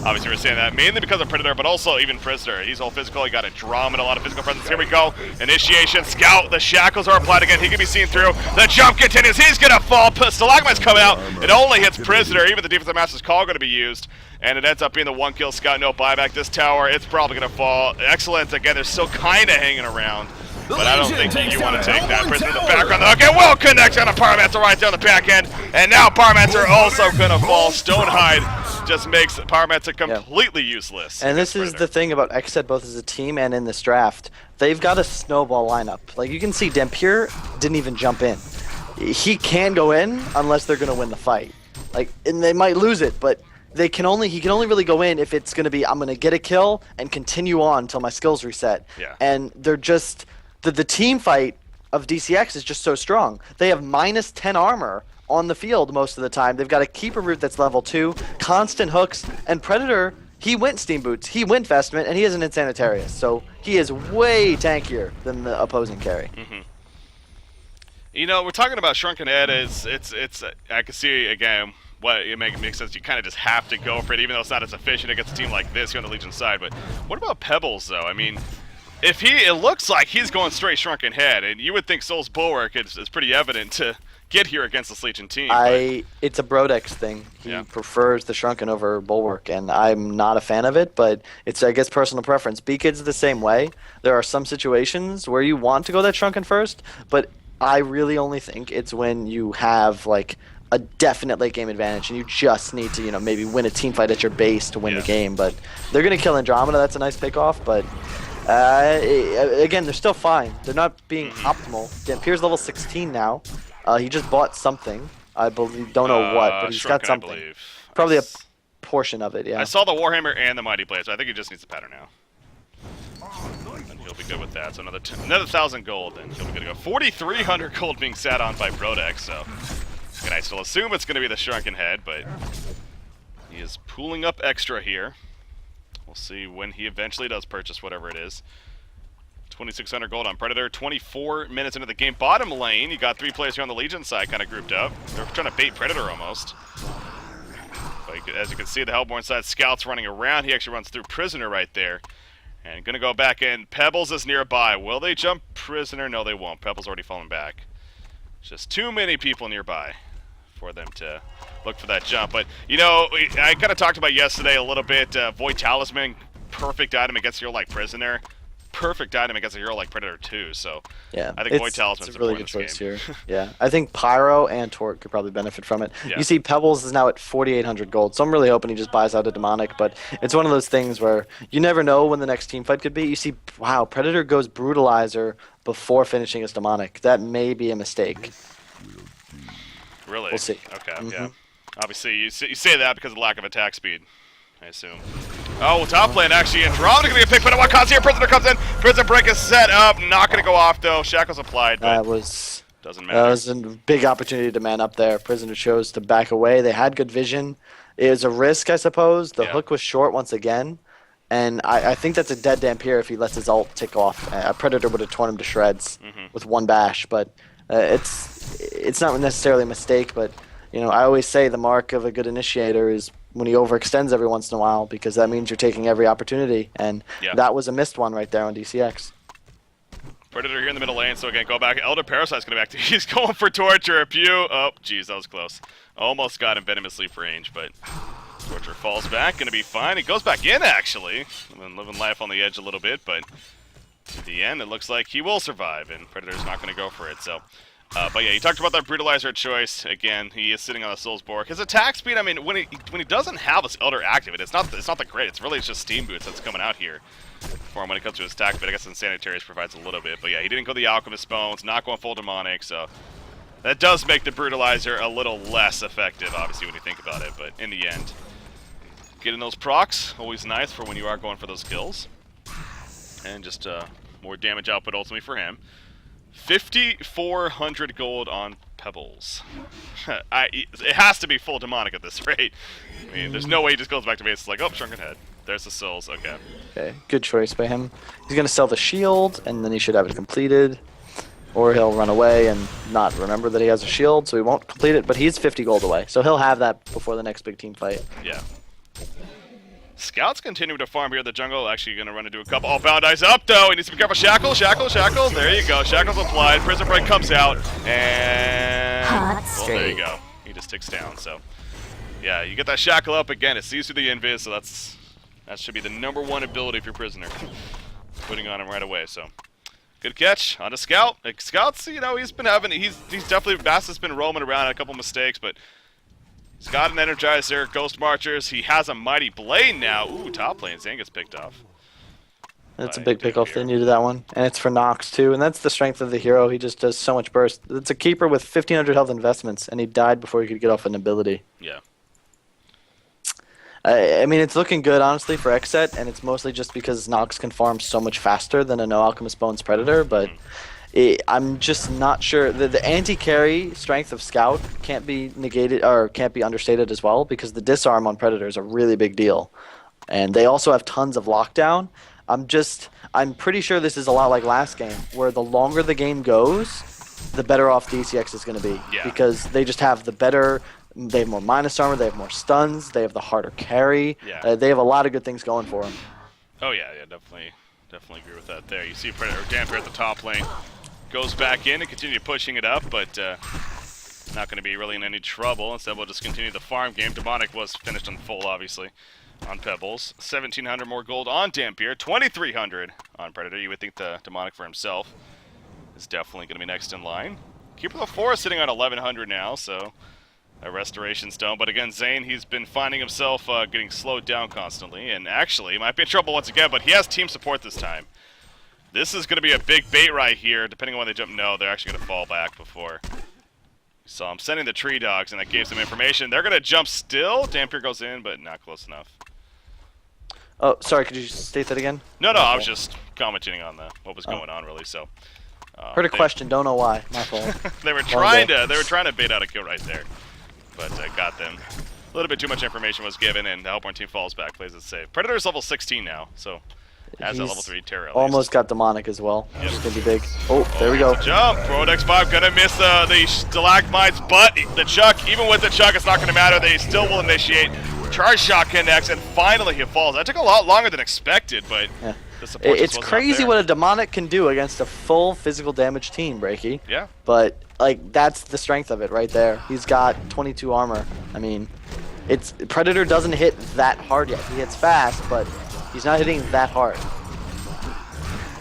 Obviously we're saying that mainly because of Predator, but also even Prisoner. He's all physical, he got a drum and a lot of physical presence. Here we go. Initiation, Scout, the shackles are applied again. He can be seen through. The jump continues, he's gonna fall. Stalagmite's coming out. It only hits Prisoner. Even the Defensive Master's Call gonna be used. And it ends up being the one kill. Scout, no buyback. This tower, it's probably gonna fall. Excellent, again, they're still kinda hanging around. But I don't think that you want to take that. Prisoner in the background. Okay, well connects on a Pyromancer right down the back end. And now Pyromancer also gonna fall. Stonehide just makes Pyromancer completely useless. And this is the thing about xCet, both as a team and in this draft. They've got a snowball lineup. Like you can see, Dampier didn't even jump in. He can go in unless they're gonna win the fight. Like, and they might lose it, but he can only really go in if it's gonna be, I'm gonna get a kill and continue on until my skills reset. Yeah. And they're just the team fight of DCX is just so strong. They have minus 10 armor on the field most of the time. They've got a keeper root that's level 2, constant hooks, and Predator, he went Steam Boots, he went Vestment, and he is an Insanitarius. So he is way tankier than the opposing carry. Mm-hmm. You know, we're talking about Shrunken Head. It's I can see, again, what it makes sense. You kind of just have to go for it, even though it's not as efficient against a team like this here on the Legion side. But what about Pebbles, though? I mean, it looks like he's going straight Shrunken Head, and you would think Soul's Bulwark is pretty evident to get here against this Legion team. It's a Brodex thing. He prefers the Shrunken over Bulwark, and I'm not a fan of it, but it's, I guess, personal preference. B-Kid's the same way. There are some situations where you want to go that Shrunken first, but I really only think it's when you have, like, a definite late game advantage, and you just need to, maybe win a team fight at your base to win the game. But they're going to kill Andromeda. That's a nice pickoff, but again, they're still fine. They're not being optimal. Dampier's level 16 now. He just bought something. I believe, don't know what, but he's Shrunken, got something. I believe. Probably a portion of it, yeah. I saw the Warhammer and the Mighty Blade, so I think he just needs the pattern now. And he'll be good with that. So another 1,000 gold, and he'll be good to go. 4,300 gold being sat on by Brodex, so and I still assume it's going to be the Shrunken Head, but he is pooling up extra here. We'll see when he eventually does purchase whatever it is. 2,600 gold on Predator. 24 minutes into the game. Bottom lane, you got 3 players here on the Legion side kind of grouped up. They're trying to bait Predator almost. But as you can see, the Hellborn side Scout's running around. He actually runs through Prisoner right there. And going to go back in. Pebbles is nearby. Will they jump Prisoner? No, they won't. Pebbles already fallen back. Just too many people nearby for them to look for that jump. But, I kind of talked about yesterday a little bit. Void Talisman, perfect item against a hero like Prisoner. Perfect item against a hero like Predator too. So yeah, I think Void Talisman's a really good choice here. Yeah, I think Pyro and Torque could probably benefit from it. Yeah. You see Pebbles is now at 4,800 gold, so I'm really hoping he just buys out a Demonic, but it's one of those things where you never know when the next team fight could be. You see, wow, Predator goes Brutalizer before finishing his Demonic. That may be a mistake. Really? We'll see. Okay, yeah. Obviously, you say that because of the lack of attack speed, I assume. Oh, top lane actually. Andromeda gonna get picked, but what cause here? Prisoner comes in. Prison break is set up. Not gonna go off though. Shackles applied, but doesn't matter. That was a big opportunity to man up there. Prisoner chose to back away. They had good vision. It was a risk, I suppose. The hook was short once again, and I think that's a dead Dampier if he lets his ult tick off. A Predator would have torn him to shreds with one bash, but it's not necessarily a mistake. But I always say the mark of a good initiator is when he overextends every once in a while, because that means you're taking every opportunity, and that was a missed one right there on DCX. Predator here in the middle lane, so again, go back. Elder Parasite's going to back. He's going for Torture. Oh, jeez, that was close. Almost got him venomously for range, but Torture falls back, gonna be fine. It goes back in, actually. Been living life on the edge a little bit, but in the end, it looks like he will survive, and Predator's not gonna go for it, so... but yeah, you talked about that Brutalizer choice. Again, he is sitting on the Soulsborg. His attack speed, I mean, when he doesn't have his Elder active, it's not that great. It's really just Steam Boots that's coming out here for him when it comes to his attack, but I guess Insanitarius provides a little bit. But yeah, he didn't go the Alchemist Bones, not going full Demonic, so that does make the Brutalizer a little less effective, obviously, when you think about it. But in the end, getting those procs, always nice for when you are going for those kills. And just more damage output ultimately for him. 5,400 gold on Pebbles. It has to be full Demonic at this rate. I mean, there's no way he just goes back to base. It's like, oh, Shrunken Head. There's the souls. Okay. Okay, good choice by him. He's going to sell the shield, and then he should have it completed. Or he'll run away and not remember that he has a shield, so he won't complete it. But he's 50 gold away, so he'll have that before the next big team fight. Yeah. Scouts continue to farm here in the jungle. Actually, going to run into a couple. Oh, Valentine's up, though. He needs to be careful. Shackle, shackle, shackle. There you go. Shackle's applied. Prison Break comes out. And... well, there you go. He just ticks down, so... yeah, you get that shackle up again. It sees through the invis, so that should be the #1 ability for Prisoner. Putting on him right away, so... good catch on a Scout. Like, Scouts, you know, he's definitely... Bass has been roaming around, a couple mistakes, but... he's got an Energizer, Ghost Marchers. He has a Mighty Blade now. Ooh, top lane. Zane gets picked off. That's a big pickoff. They needed that one. And it's for Nox, too. And that's the strength of the hero. He just does so much burst. It's a keeper with 1,500 health investments, and he died before he could get off an ability. Yeah. I mean, it's looking good, honestly, for xCet, and it's mostly just because Nox can farm so much faster than a No Alchemist Bones Predator, but... I'm just not sure. The anti-carry strength of Scout can't be negated or can't be understated as well, because the disarm on Predator is a really big deal. And they also have tons of lockdown. I'm pretty sure this is a lot like last game, where the longer the game goes, the better off DCX is going to be. Yeah. Because they just have they have more minus armor, they have more stuns, they have the harder carry. Yeah. They have a lot of good things going for them. Oh, yeah, definitely agree with that there. You see Predator Damper at the top lane. Goes back in and continue pushing it up, but not going to be really in any trouble. Instead, we'll just continue the farm game. Demonic was finished on full, obviously, on Pebbles. 1,700 more gold on Dampier. 2,300 on Predator. You would think the Demonic for himself is definitely going to be next in line. Keeper of the Forest sitting on 1,100 now, so a Restoration Stone. But again, Zane, he's been finding himself getting slowed down constantly, and actually might be in trouble once again, but he has team support this time. This is going to be a big bait right here, depending on when they jump. No, they're actually going to fall back before. So I'm sending the Tree Dogs, and that gave some information. They're going to jump still. Dampier goes in, but not close enough. Oh, sorry, could you state that again? No, I was just commenting on what was going on, really. So heard a question, don't know why. My fault. they were trying to bait out a kill right there, but got them. A little bit too much information was given, and the Hellborn team falls back, plays it safe. Predator's level 16 now, so... has that level 3 Terror. Almost got Demonic as well. Yep. It's going to be big. Oh, there we go. Jump. Rodex 5 going to miss the Stalagmites, but the Chuck, even with the Chuck, it's not going to matter. They still will initiate. Charge Shot connects, and finally he falls. That took a lot longer than expected, but yeah. The support it's crazy what a Demonic can do against a full physical damage team, Breaky. Yeah. But, like, that's the strength of it right there. He's got 22 armor. I mean, Predator doesn't hit that hard yet. He hits fast, but... he's not hitting that hard.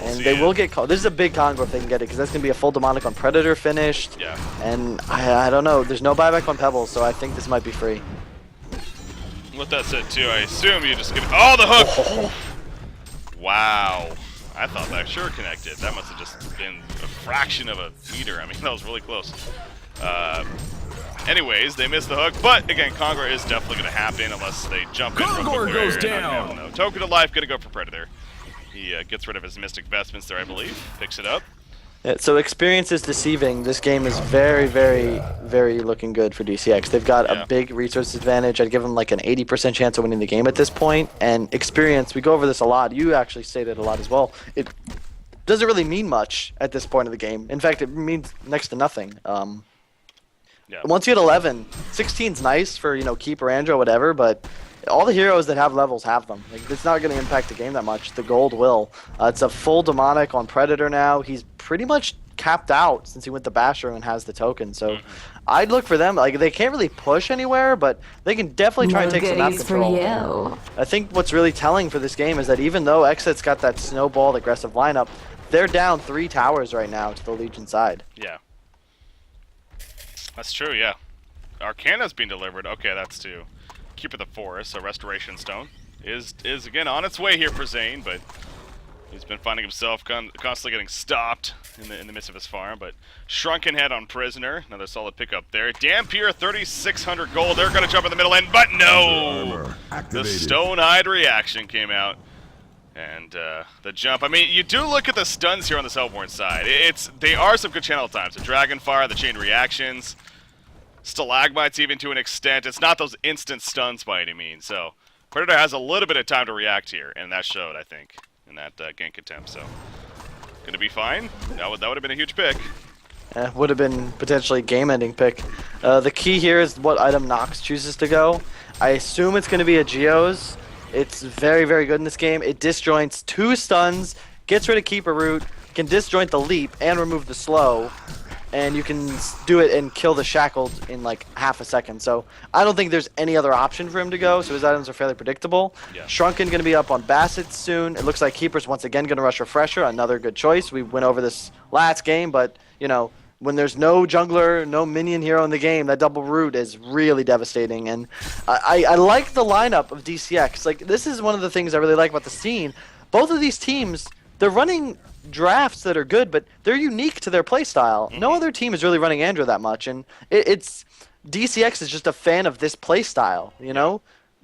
And they will get caught. This is a big Congo if they can get it, because that's going to be a full Demonic on Predator finished. Yeah. And I don't know. There's no buyback on Pebbles, so I think this might be free. With that said, too, I assume you just give it... oh, the hook! Oh. Wow. I thought that sure connected. That must have just been a fraction of a meter. I mean, that was really close. Anyways, they missed the hook, but again, Conqueror is definitely going to happen unless they jump in. Conqueror goes down. Token of Life going to go for Predator. He gets rid of his Mystic Vestments there, I believe. Picks it up. Yeah, so experience is deceiving. This game is very, very, very looking good for DCX. They've got a big resource advantage. I'd give them like an 80% chance of winning the game at this point. And experience, we go over this a lot. You actually stated a lot as well. It doesn't really mean much at this point of the game. In fact, it means next to nothing. Once you hit 11, 16's nice for, you know, keeper, Andro, whatever, but all the heroes that have levels have them. Like, it's not going to impact the game that much. The gold will. It's a full Demonic on Predator now. He's pretty much capped out since he went the Basher and has the token. So I'd look for them. Like, they can't really push anywhere, but they can definitely try and take some map control. You. I think what's really telling for this game is that even though xCet's got that snowballed aggressive lineup, they're down 3 towers right now to the Legion side. Yeah. That's true, yeah. Arcana's being delivered. Okay, that's to Keeper of the Forest, so Restoration Stone is again on its way here for Zane, but he's been finding himself constantly getting stopped in the midst of his farm. But Shrunken Head on Prisoner, another solid pickup there. Dampier, 3,600 gold. They're going to jump in the middle end, but no! The Stone-Eyed reaction came out. And the jump. I mean, you do look at the stuns here on the Hellborn side. They are some good channel times. The Dragonfire, the chain reactions, Stalagmites even to an extent. It's not those instant stuns by any means. So Predator has a little bit of time to react here, and that showed, I think, in that gank attempt. So gonna be fine. That would have been a huge pick. Would have been potentially game-ending pick. The key here is what item Nox chooses to go. I assume it's going to be a Geo's. It's very, very good in this game. It disjoints 2 stuns, gets rid of Keeper Root, can disjoint the leap and remove the slow, and you can do it and kill the shackled in like half a second. So I don't think there's any other option for him to go, so his items are fairly predictable. Yeah. Shrunken going to be up on Bassett soon. It looks like Keeper's once again going to rush Refresher, another good choice. We went over this last game, but, you know, when there's no jungler, no minion hero in the game, that double root is really devastating. And I like the lineup of DCX. Like, this is one of the things I really like about the scene. Both of these teams, they're running drafts that are good, but they're unique to their playstyle. No other team is really running Andrew that much, and it's DCX is just a fan of this playstyle. You know,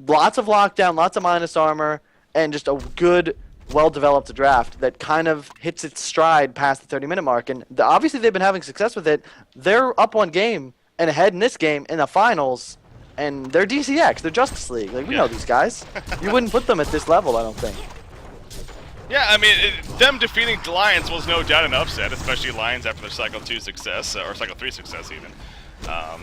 lots of lockdown, lots of minus armor, and just a good, well-developed draft that kind of hits its stride past the 30-minute mark. And obviously they've been having success with it. They're up one game and ahead in this game in the finals, and they're DCX. They're Justice League. Like, we know these guys. You wouldn't put them at this level, I don't think. Yeah, I mean, them defeating Lions was no doubt an upset, especially Lions after their Cycle 2 success, or Cycle 3 success even.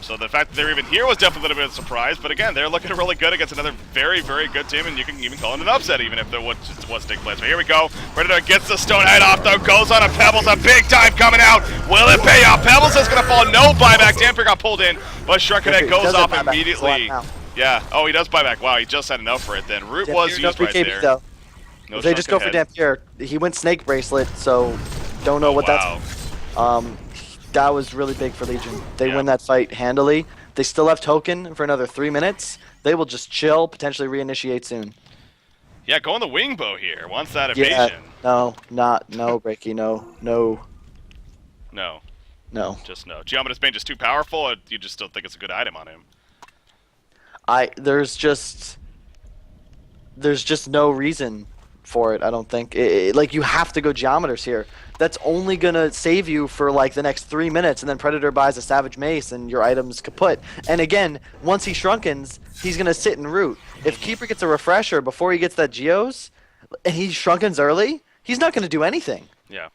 So the fact that they're even here was definitely a little bit of a surprise, but again, they're looking really good against another very, very good team, and you can even call it an upset even if there was to take place. But here we go. Predator gets the Stone Head off, though, goes on a Pebbles, a big time coming out. Will it pay off? Pebbles is going to fall, no buyback. Dampier got pulled in, but Shrunken Head goes off immediately. Yeah, oh, he does buyback. Wow, he just had enough for it then. Root was used right there. Though. No they just go for Dampier. He went Snake Bracelet, so don't know what that's. That was really big for Legion. They win that fight handily. They still have token for another 3 minutes. They will just chill, potentially reinitiate soon. Yeah, go on the wing bow here. Wants that evasion. No, Breaky, no. Just no. Geometrous Bane just too powerful, or you just still think it's a good item on him? There's just no reason for it, I don't think. Like, you have to go Geometers here. That's only gonna save you for like the next 3 minutes, and then Predator buys a Savage Mace and your item's kaput. And again, once he shrunkens, he's gonna sit and root. If Keeper gets a refresher before he gets that Geos, and he shrunkens early, he's not gonna do anything. Yeah.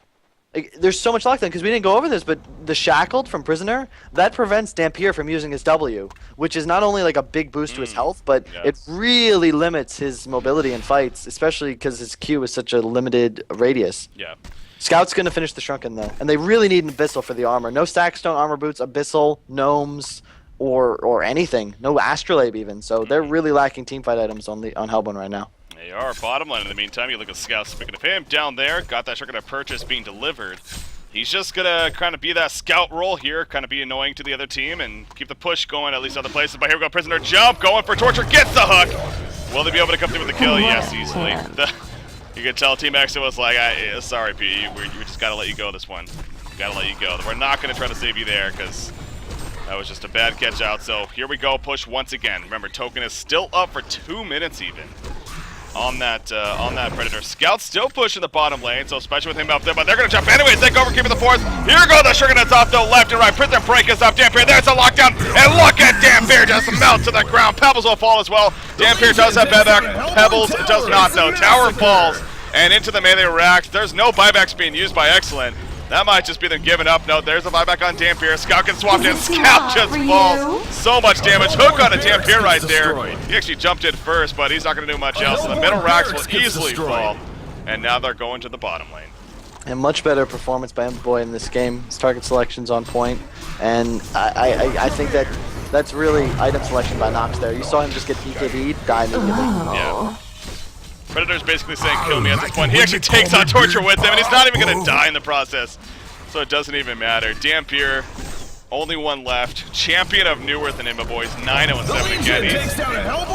Like, there's so much lockdown, because we didn't go over this, but the Shackled from Prisoner, that prevents Dampier from using his W, which is not only like a big boost to his health, but it really limits his mobility in fights, especially because his Q is such a limited radius. Yeah. Scout's going to finish the Shrunken, though, and they really need an Abyssal for the armor. No Stackstone armor boots, Abyssal, Gnomes, or anything. No Astrolabe even, so they're really lacking teamfight items on Hellborn right now. They are bottom line. In the meantime, you look at Scout. Speaking of him, down there, got that Shrunken purchase being delivered. He's just gonna kind of be that scout role here, kind of be annoying to the other team and keep the push going at least other places. But here we go, Prisoner jump, going for Torture, gets the hook. Will they be able to come through with the kill? Yes, easily. You could tell Team X was like, sorry, P, we just gotta let you go this one. Gotta let you go. We're not gonna try to save you there because that was just a bad catch out. So here we go, push once again. Remember, token is still up for 2 minutes even. On that Predator. Scout's still pushing the bottom lane, so especially with him up there, but they're gonna jump anyways. They go over Keeper the Forest. Here we go, the Shrunken Head's off though, left and right. Prisoner break is up. Dampier, there's a lockdown, and look at Dampier just melt to the ground. Pebbles will fall as well. Dampier does have buyback. Pebbles does not though. Tower falls and into the melee rack. There's no buybacks being used by Excellent. That might just be them giving up. No, there's a buyback on Dampier. Scout gets swapped in. Scout just falls. So much damage. Hook on a Dampier right there. He actually jumped in first, but he's not going to do much else. So the middle racks will easily fall. And now they're going to the bottom lane. And much better performance by Boy in this game. His target selection's on point, and I think that's really item selection by Nox there. You saw him just get EKB'd, die immediately. Yeah. Predator's basically saying kill me at this point. He actually takes on Torture with him, and he's not even going to die in the process. So it doesn't even matter. Dampier, only one left. Champion of Neworth and Imba Boys, 9-0-7 again.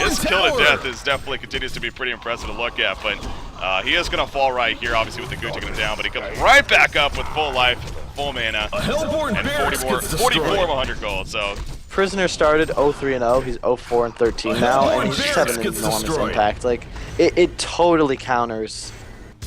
His kill to death is definitely continues to be pretty impressive to look at, but he is going to fall right here, obviously with the Goo taking him down, but he comes right back up with full life, full mana, and 44 of 100 gold. So Prisoner started 0-3-0. He's 0-4-13 now, and he's just having an enormous impact. Like it totally counters.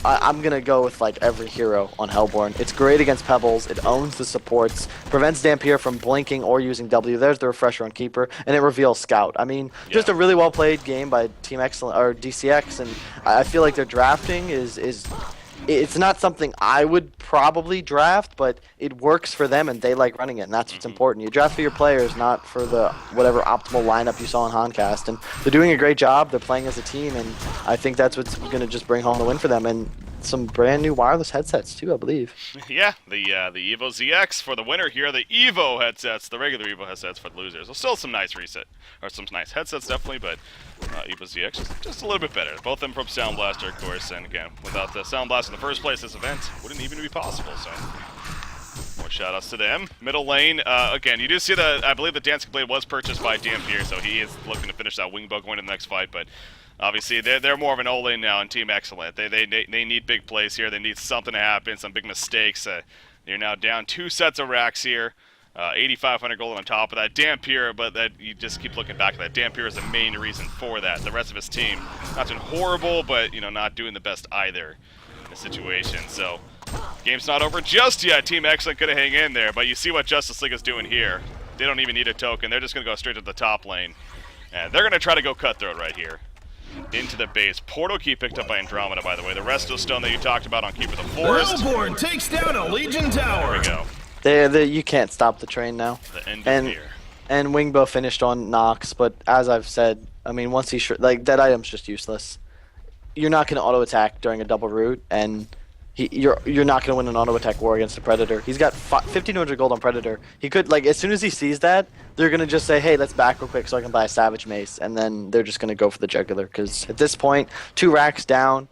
I'm gonna go with like every hero on Hellborn. It's great against Pebbles. It owns the supports, prevents Dampier from blinking or using W. There's the refresher on Keeper, and it reveals Scout. I mean, just a really well played game by Team Excellent or DCX, and I feel like their drafting is it's not something I would probably draft, but it works for them and they like running it, and that's what's important. You draft for your players, not for the whatever optimal lineup you saw in Honcast, and they're doing a great job. They're playing as a team, and I think that's what's going to just bring home the win for them, and some brand new wireless headsets too, I believe. Yeah, the Evo ZX for the winner here, the Evo headsets, the regular Evo headsets for the losers. So still some nice some nice headsets definitely, but Evo ZX is just a little bit better. Both of them from SoundBlaster, of course, and again, without the SoundBlaster in the first place, this event wouldn't even be possible, so more shout-outs to them. Middle lane, again, you do see that I believe the Dancing Blade was purchased by Dampier, so he is looking to finish that Wingbow going to the next fight, but obviously they're more of an O-lane now in Team Excellent. They need big plays here. They need something to happen, some big mistakes. They're now down 2 sets of racks here. 8,500 gold on top of that. Dampier, but that you just keep looking back at that. Dampier is the main reason for that. The rest of his team, not doing horrible, but not doing the best either in the situation. So, game's not over just yet. Team Excellent gonna hang in there, but you see what Justice League is doing here. They don't even need a token. They're just gonna go straight to the top lane, and they're gonna try to go cutthroat right here into the base. Portal key picked up by Andromeda, by the way. The resto stone that you talked about on Keeper the Forest. Hellborn takes down a Legion tower. There we go. You can't stop the train now. The end is here. And Wingbow finished on Nox, but as I've said, I mean, once he like that item's just useless. You're not going to auto attack during a double root, and you're not going to win an auto attack war against the Predator. He's got 1,500 gold on Predator. He could, like, as soon as he sees that, they're going to just say, hey, let's back real quick so I can buy a Savage Mace, and then they're just going to go for the Jugular, because at this point, 2 racks down.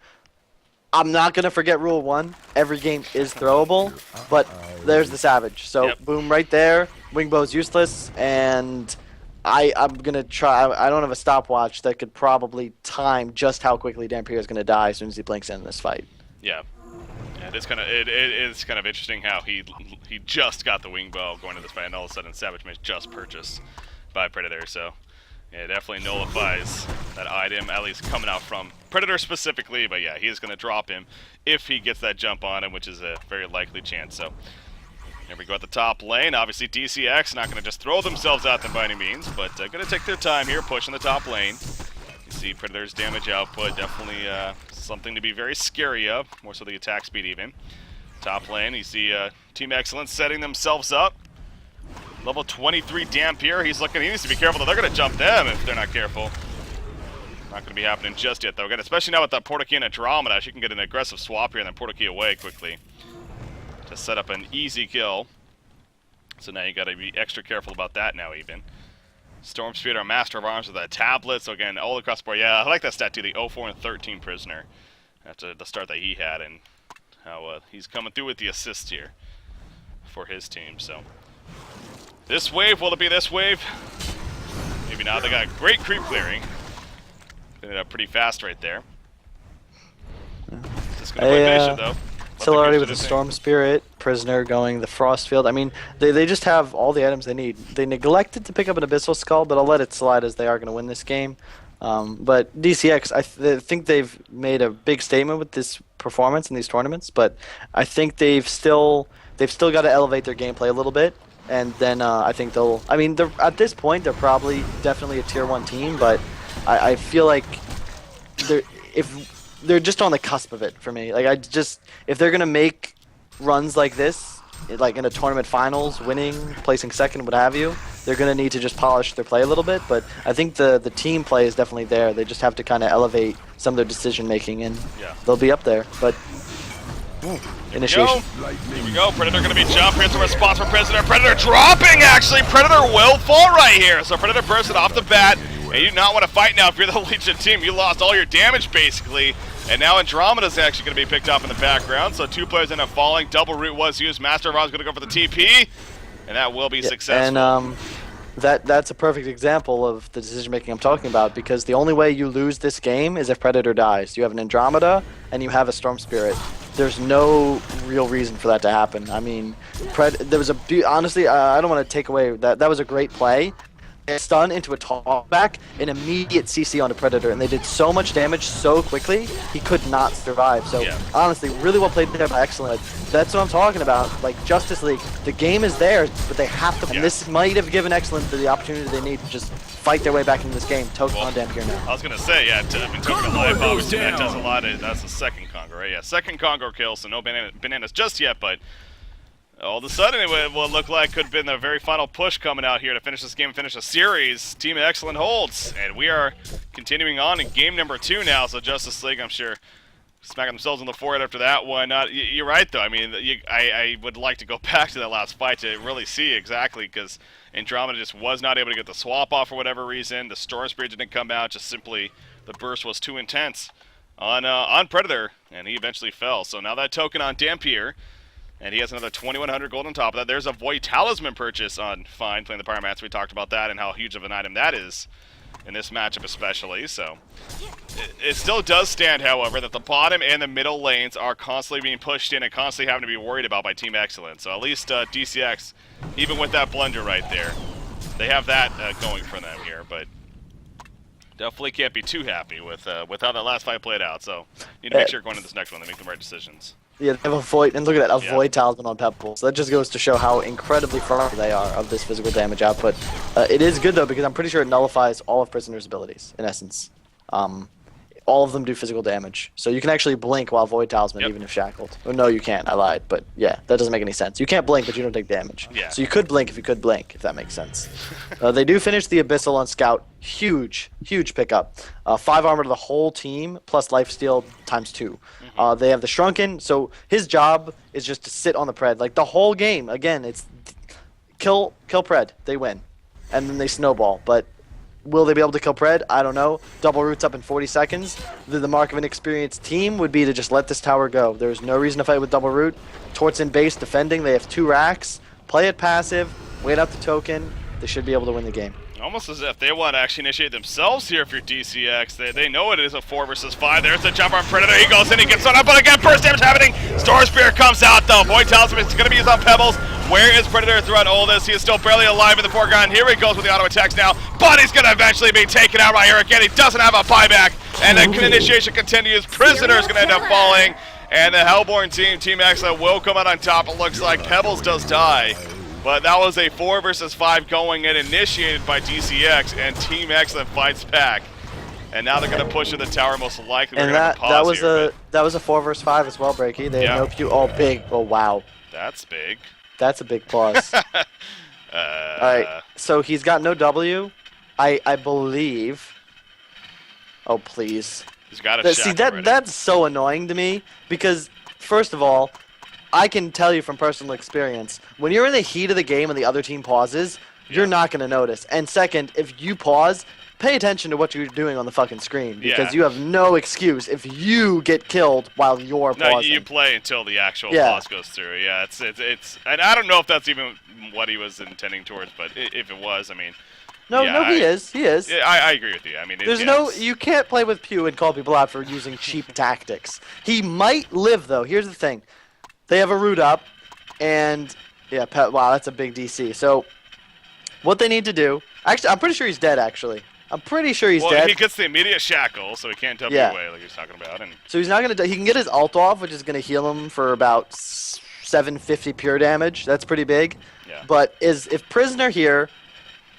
I'm not going to forget Rule 1. Every game is throwable, but there's the Savage. So, boom, right there. Wingbow's useless, and I'm going to try. I don't have a stopwatch that could probably time just how quickly Dampier is going to die as soon as he blinks in this fight. Yeah. Yeah, it is kind of interesting how he just got the Wingbow going to this fight, and all of a sudden Savage Mace just purchased by Predator, so yeah, it definitely nullifies that item, at least coming out from Predator specifically, but yeah, he is going to drop him if he gets that jump on him, which is a very likely chance. So here we go at the top lane. Obviously DCX not going to just throw themselves at them by any means, but going to take their time here, pushing the top lane. You see Predator's damage output, definitely something to be very scary of, more so the attack speed even. Top lane, you see Team Excellence setting themselves up. Level 23 Dampier, he needs to be careful, though. They're going to jump them if they're not careful. Not going to be happening just yet, though. Again, especially now with that Portal Key and Andromeda, she can get an aggressive swap here and then Portal Key away quickly to set up an easy kill. So now you got to be extra careful about that now even. Storm Speeder, Master of Arms with that tablet. So again, all across the board. Yeah, I like that stat too, the 0-4-13 prisoner. After the start that he had and how he's coming through with the assist here for his team. So this wave, will it be this wave? Maybe not. They got great creep clearing. Did it up pretty fast right there. Just gonna play patient though. Still already with the Storm Spirit, Prisoner going the Frost Field. I mean, they just have all the items they need. They neglected to pick up an Abyssal Skull, but I'll let it slide as they are going to win this game. But DCX, I think they've made a big statement with this performance in these tournaments, but I think they've still got to elevate their gameplay a little bit, and then I think they'll. I mean, at this point, they're probably definitely a tier 1 team, but I feel like they're just on the cusp of it for me. Like if they're gonna make runs like this, like in a tournament finals, winning, placing second, what have you, they're gonna need to just polish their play a little bit. But I think the team play is definitely there. They just have to kind of elevate some of their decision making, and they'll be up there. But Initiation. Here we go. Predator going to be jump. Here's the response from Prisoner. Predator dropping, actually. Predator will fall right here. So Predator bursted off the bat. And you do not want to fight now if you're the Legion team. You lost all your damage, basically. And now Andromeda's actually going to be picked up in the background. So 2 players end up falling. Double root was used. Master of Rob's going to go for the TP. And that will be successful. And that's a perfect example of the decision making I'm talking about, because the only way you lose this game is if Predator dies. You have an Andromeda and you have a Storm Spirit. There's no real reason for that to happen. I mean, there was honestly, I don't want to take away that. That was a great play. Stun into a talkback, an immediate CC on the Predator, and they did so much damage so quickly, he could not survive. So honestly, really well played there by Excellent. That's what I'm talking about. Like Justice League, the game is there, but they have to. And this might have given Excellent the opportunity they need to just fight their way back into this game. Token on Dampier now. I was gonna say, I mean, Token alive, obviously that does a lot. That's the second Congo, right? Yeah, second Congo kill, so no bananas just yet, but all of a sudden, it will look like could have been the very final push coming out here to finish this game and finish a series. Team Excellent holds, and we are continuing on in game number 2 now. So Justice League, I'm sure, smacking themselves on the forehead after that one. You're right, though. I mean, I would like to go back to that last fight to really see exactly, because Andromeda just was not able to get the swap off for whatever reason. The Storm Spirit didn't come out. Just simply the burst was too intense on Predator, and he eventually fell. So now that token on Dampier. And he has another 2,100 gold on top of that. There's a Void Talisman purchase on Fine playing the Pyromancer. We talked about that and how huge of an item that is in this matchup especially. So it still does stand, however, that the bottom and the middle lanes are constantly being pushed in and constantly having to be worried about by Team Excellent. So at least DCX, even with that blunder right there, they have that going for them here. But definitely can't be too happy with how that last fight played out. So need to make sure going into this next one they make the right decisions. Yeah, they have a Void, and look at that, a Void Talisman on Pebbles. So that just goes to show how incredibly far they are of this physical damage output. It is good, though, because I'm pretty sure it nullifies all of Prisoner's abilities, in essence. All of them do physical damage. So you can actually blink while Void Talisman, even if shackled. Oh, no, you can't. I lied. But, yeah, that doesn't make any sense. You can't blink, but you don't take damage. Yeah. So you could blink if you could blink, if that makes sense. They do finish the Abyssal on Scout. Huge, huge pickup. 5 armor to the whole team, plus lifesteal times 2. They have the Shrunken, so his job is just to sit on the Pred. Like, the whole game, again, it's kill Pred. They win. And then they snowball. But will they be able to kill Pred? I don't know. Double roots up in 40 seconds. The mark of an experienced team would be to just let this tower go. There's no reason to fight with double root. Torts in base defending. They have 2 racks. Play it passive. Wait out the token. They should be able to win the game. Almost as if they want to actually initiate themselves here if you're DCX. They know it is a 4 versus 5. There's the jump on Predator. He goes in, he gets on up, but again, burst damage happening. Storm Spear comes out though. Void Talisman is going to be used on Pebbles. Where is Predator throughout all this? He is still barely alive in the foreground. Here he goes with the auto attacks now, but he's going to eventually be taken out right here again. He doesn't have a buyback, and the initiation continues. Prisoner is going to end up falling, and the Hellborn team, Team Excellent, will come out on top. It looks like Pebbles does die. But that was a 4 versus 5 going in, initiated by DCX, and Team Excellent fights back. And now they're going to push to the tower, most likely. And that was a 4 versus 5 as well, Breaky. They have no Q. Oh, big. Oh, wow. That's big. That's a big plus. All right, so he's got no W, I believe. Oh, please. He's got a See, that's so annoying to me, because, first of all, I can tell you from personal experience, when you're in the heat of the game and the other team pauses, you're not going to notice. And second, if you pause, pay attention to what you're doing on the fucking screen, because you have no excuse if you get killed while you're pausing. No, you play until the actual pause goes through. Yeah, it's and I don't know if that's even what he was intending towards, but if it was, I mean. No, he is. Yeah, I agree with you. I mean, you can't play with Pew and call people out for using cheap tactics. He might live though. Here's the thing. They have a root up, and wow, that's a big DC. So, what they need to do, actually, I'm pretty sure he's dead. Actually, I'm pretty sure he's dead. Well, he gets the immediate shackle, so he can't W away like he was talking about. And so he's not gonna. He can get his ult off, which is gonna heal him for about 750 pure damage. That's pretty big. Yeah. But if Prisoner here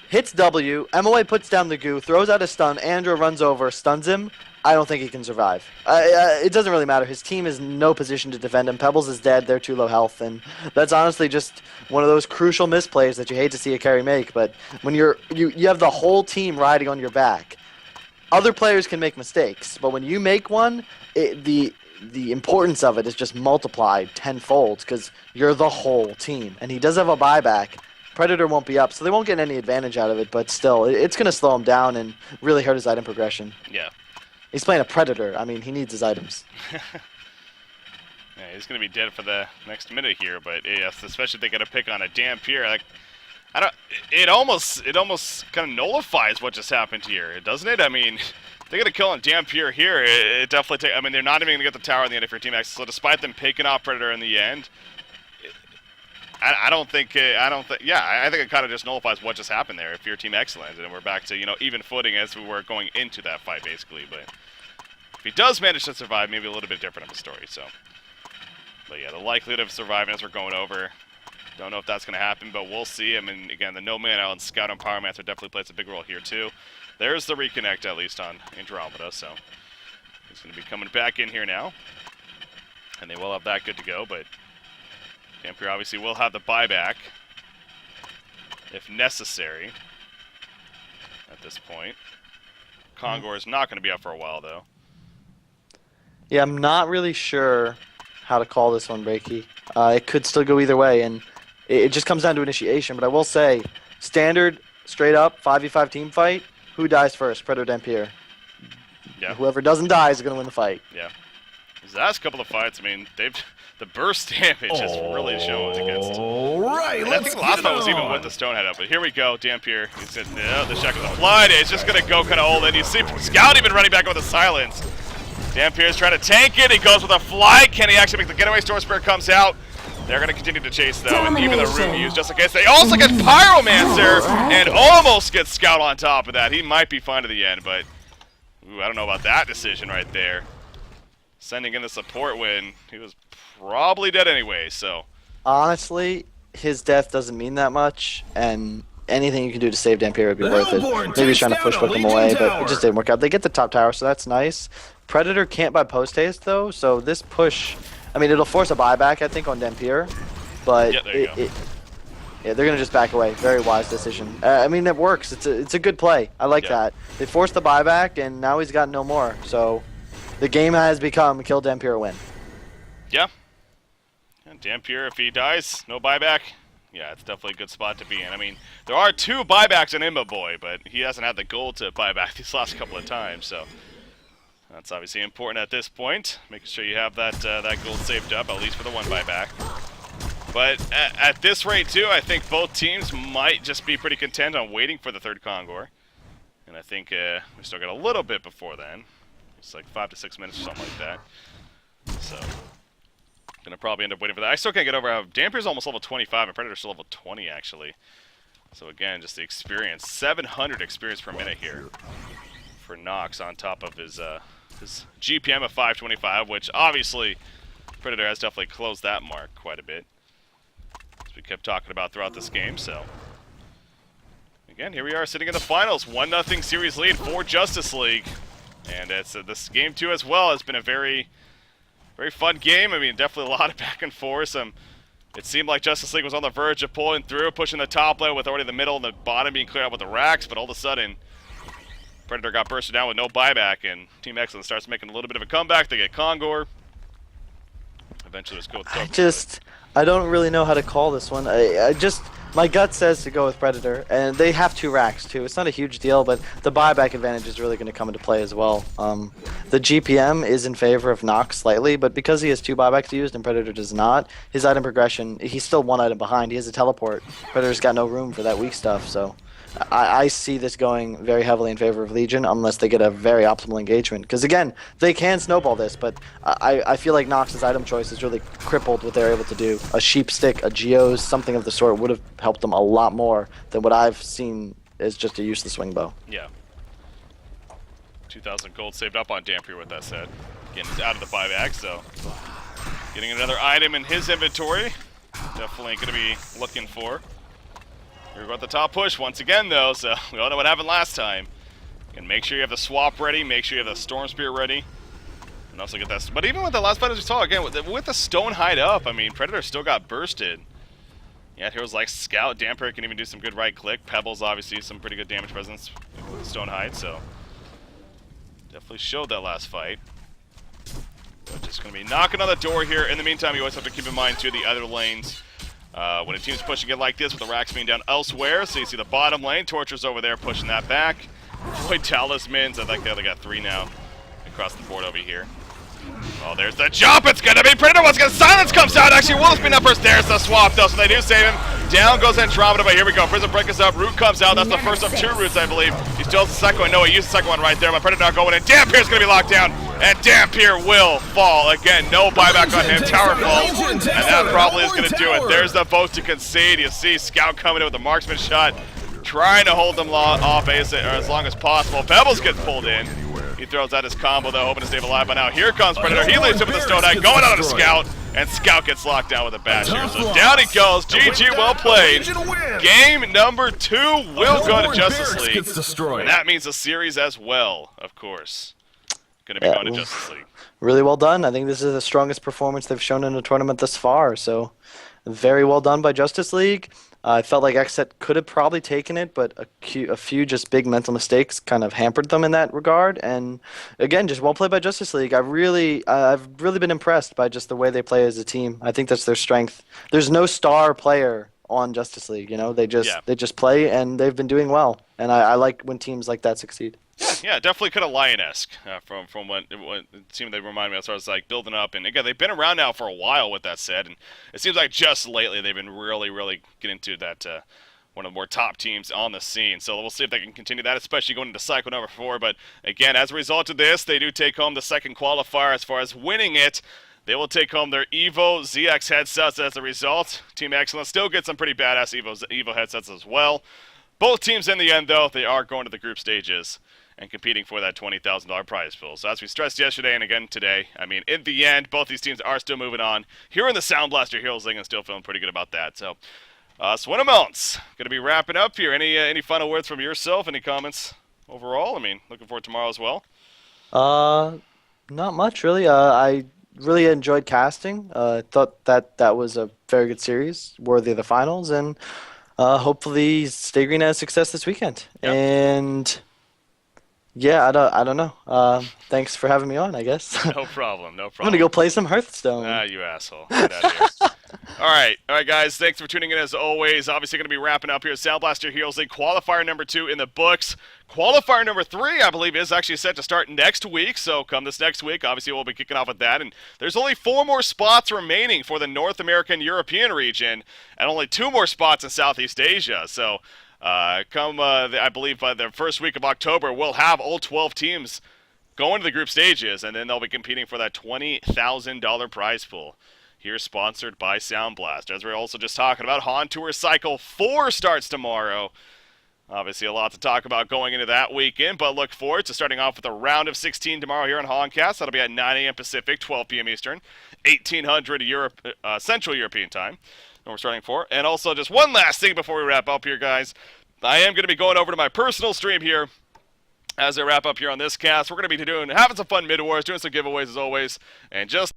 hits W, MOA puts down the goo, throws out a stun, Andrew runs over, stuns him. I don't think he can survive. It doesn't really matter. His team is in no position to defend him. Pebbles is dead. They're too low health. And that's honestly just one of those crucial misplays that you hate to see a carry make. But when you have the whole team riding on your back, other players can make mistakes, but when you make one, the importance of it is just multiplied tenfold because you're the whole team. And he does have a buyback. Predator won't be up, so they won't get any advantage out of it, but still, it's going to slow him down and really hurt his item progression. Yeah. He's playing a Predator. I mean, he needs his items. Yeah, he's going to be dead for the next minute here, but yes, especially if they get a pick on a Dampier. Like, I don't. It almost kind of nullifies what just happened here, doesn't it? I mean, they're going to kill on Dampier here. It definitely. I mean, they're not even going to get the tower in the end if your team X. So despite them picking off Predator in the end, I don't think. Yeah, I think it kind of just nullifies what just happened there. If your team excellent, and we're back to even footing as we were going into that fight basically. But if he does manage to survive, maybe a little bit different of a story. So. But yeah, the likelihood of surviving as we're going over, don't know if that's going to happen, but we'll see. I mean, again, the No Man Island Scout and Pyromancer definitely plays a big role here too. There's the reconnect, at least on Andromeda, so he's going to be coming back in here now. And they will have that good to go, but Dampier obviously will have the buyback if necessary at this point. Kongor is not going to be up for a while, though. Yeah, I'm not really sure how to call this one, Breaky. It could still go either way, and it just comes down to initiation. But I will say, standard, straight up, 5v5 team fight, who dies first, Predator Dampier? Yeah. Whoever doesn't die is going to win the fight. Yeah. His last couple of fights, I mean, the burst damage has really shown against. All right, And I think the last fight was even with the stone head up, but here we go, Dampier. He said, no, the shackles applied. It's just going to go kind of old, and you see Scout even running back with a silence. Dampier's trying to tank it. He goes with a fly. Can he actually make the getaway? Storm Spirit comes out. They're going to continue to chase, though, and even the room used just in case. They also get Pyromancer and almost get Scout on top of that. He might be fine to the end, but ooh, I don't know about that decision right there. Sending in the support when he was probably dead anyway, so. Honestly, his death doesn't mean that much, and anything you can do to save Dampier would be worth it. Maybe he's trying to push him away, but it just didn't work out. They get the top tower, so that's nice. Predator can't buy post haste though, so this push, I mean, it'll force a buyback, I think, on Dampier, but yeah, there you go. Yeah, they're gonna just back away. Very wise decision. I mean, it works. It's a good play. I like that. They forced the buyback, and now he's got no more. So the game has become kill Dampier, win. Yeah. And Dampier, if he dies, no buyback. Yeah, it's definitely a good spot to be in. I mean, there are 2 buybacks in Imba Boy, but he hasn't had the gold to buy back these last couple of times, so. That's obviously important at this point, making sure you have that gold saved up, at least for the 1 buyback. But at this rate, too, I think both teams might just be pretty content on waiting for the 3rd Kongor. And I think we still got a little bit before then. It's like 5 to 6 minutes or something like that. So, gonna probably end up waiting for that. I still can't get over how Dampier's almost level 25 and Predator's still level 20, actually. So again, just the experience. 700 experience per minute here for Nox on top of his GPM of 525, which obviously Predator has definitely closed that mark quite a bit, as we kept talking about throughout this game. So again, here we are sitting in the finals, 1-0 series lead for Justice League, and it's this game 2 as well has been a very, very fun game. I mean, definitely a lot of back and forth. It seemed like Justice League was on the verge of pulling through, pushing the top lane with already the middle and the bottom being cleared out with the racks, but all of a sudden Predator got bursted down with no buyback, and Team Excellent starts making a little bit of a comeback. They get Kongor. Eventually, let's go with I don't really know how to call this one. My gut says to go with Predator, and they have 2 racks too. It's not a huge deal, but the buyback advantage is really going to come into play as well. The GPM is in favor of Nox slightly, but because he has 2 buybacks used and Predator does not, his item progression, he's still 1 item behind. He has a teleport. Predator's got no room for that weak stuff, so I see this going very heavily in favor of Legion unless they get a very optimal engagement. Because again, they can snowball this, but I feel like Nox's item choice is really crippled what they're able to do. A sheep stick, a geos, something of the sort would have helped them a lot more than what I've seen is just a useless swing bow. Yeah. 2,000 gold saved up on Dampier with that set. Getting out of the buyback, so getting another item in his inventory. Definitely going to be looking for. Here we go at the top push once again, though, so we all know what happened last time. And make sure you have the swap ready, make sure you have the Storm Spear ready. And also get that. But even with the last fight as we saw, again, with the Stone Hide up, I mean, Predator still got bursted. Yeah, heroes like Scout, Dampier can even do some good right click. Pebbles, obviously, some pretty good damage presence with Stone Hide, so. definitely showed that last fight. But just going to be knocking on the door here. In the meantime, you always have to keep in mind, too, the other lanes. When a team's pushing it like this with the racks being down elsewhere, so you see the bottom lane, Torture's over there pushing that back. Void Talismans, I think they got 3 now across the board over here. Oh, there's the jump. It's going to be Predator. What's going to silence comes out. Actually, Wolf's been up first. There's the swap, though, so they do save him. Down goes Andromeda, but here we go. Prison Break is up. Root comes out. That's the first of 2 roots, I believe. He still has the second one. No, he used the second one right there, but Predator not going in. Dampier's going to be locked down, and Dampier will fall. Again, no buyback on him. Tower falls, and that probably is going to do it. There's the vote to concede. You see Scout coming in with a marksman shot, trying to hold them off as long as possible. Pebbles gets pulled in. He throws out his combo, though, hoping to stay alive. But now here comes Predator. He leaves him with the Stone Eye, going out on a Scout, and Scout gets locked down with a bash here. So down he goes. GG, well played. Game number 2 will go to Justice League. And that means a series as well, of course. Going to be going to Justice League. Really well done. I think this is the strongest performance they've shown in a tournament thus far. So very well done by Justice League. I felt like xCet could have probably taken it, but a few just big mental mistakes kind of hampered them in that regard. And again, just well played by Justice League. I've really been impressed by just the way they play as a team. I think that's their strength. There's no star player on Justice League. You know, they just play, and they've been doing well. And I like when teams like that succeed. Yeah, definitely kind of Lion-esque from what it seemed they remind me as far as like building up. And again, they've been around now for a while with that said, and it seems like just lately they've been really getting to that one of the more top teams on the scene. So we'll see if they can continue that, especially going into cycle number 4. But again, as a result of this, they do take home the second qualifier as far as winning it. They will take home their Evo ZX headsets as a result. Team Excellence still gets some pretty badass Evo headsets as well. Both teams in the end, though, they are going to the group stages and competing for that $20,000 prize pool. So as we stressed yesterday and again today, I mean, in the end, both these teams are still moving on. Here in the SoundBlaster Heroes League, and still feeling pretty good about that. So, Swinamelons, going to be wrapping up here. Any final words from yourself? Any comments overall? I mean, looking forward to tomorrow as well. Not much, really. I really enjoyed casting. Thought that was a very good series, worthy of the finals, and hopefully Stay Green has success this weekend. Yep. And yeah, I don't know. Thanks for having me on, I guess. No problem. I'm gonna go play some Hearthstone. Ah, you asshole. Get out of here. All right, guys. Thanks for tuning in as always. Obviously, going to be wrapping up here. SoundBlaster Heroes League qualifier number 2 in the books. Qualifier number 3, I believe, is actually set to start next week. So come this next week, obviously, we'll be kicking off with that. And there's only 4 more spots remaining for the North American European region, and only 2 more spots in Southeast Asia. So I believe by the first week of October, we'll have all 12 teams going to the group stages, and then they'll be competing for that $20,000 prize pool. Here, sponsored by SoundBlaster. As we're also just talking about, Han Tour Cycle 4 starts tomorrow. Obviously, a lot to talk about going into that weekend, but look forward to starting off with a round of 16 tomorrow here on Honcast. That'll be at 9 a.m. Pacific, 12 p.m. Eastern, 1800 Central European time. And we're starting for. And also, just one last thing before we wrap up here, guys. I am going to be going over to my personal stream here as I wrap up here on this cast. We're going to be having some fun mid-wars, doing some giveaways as always, and just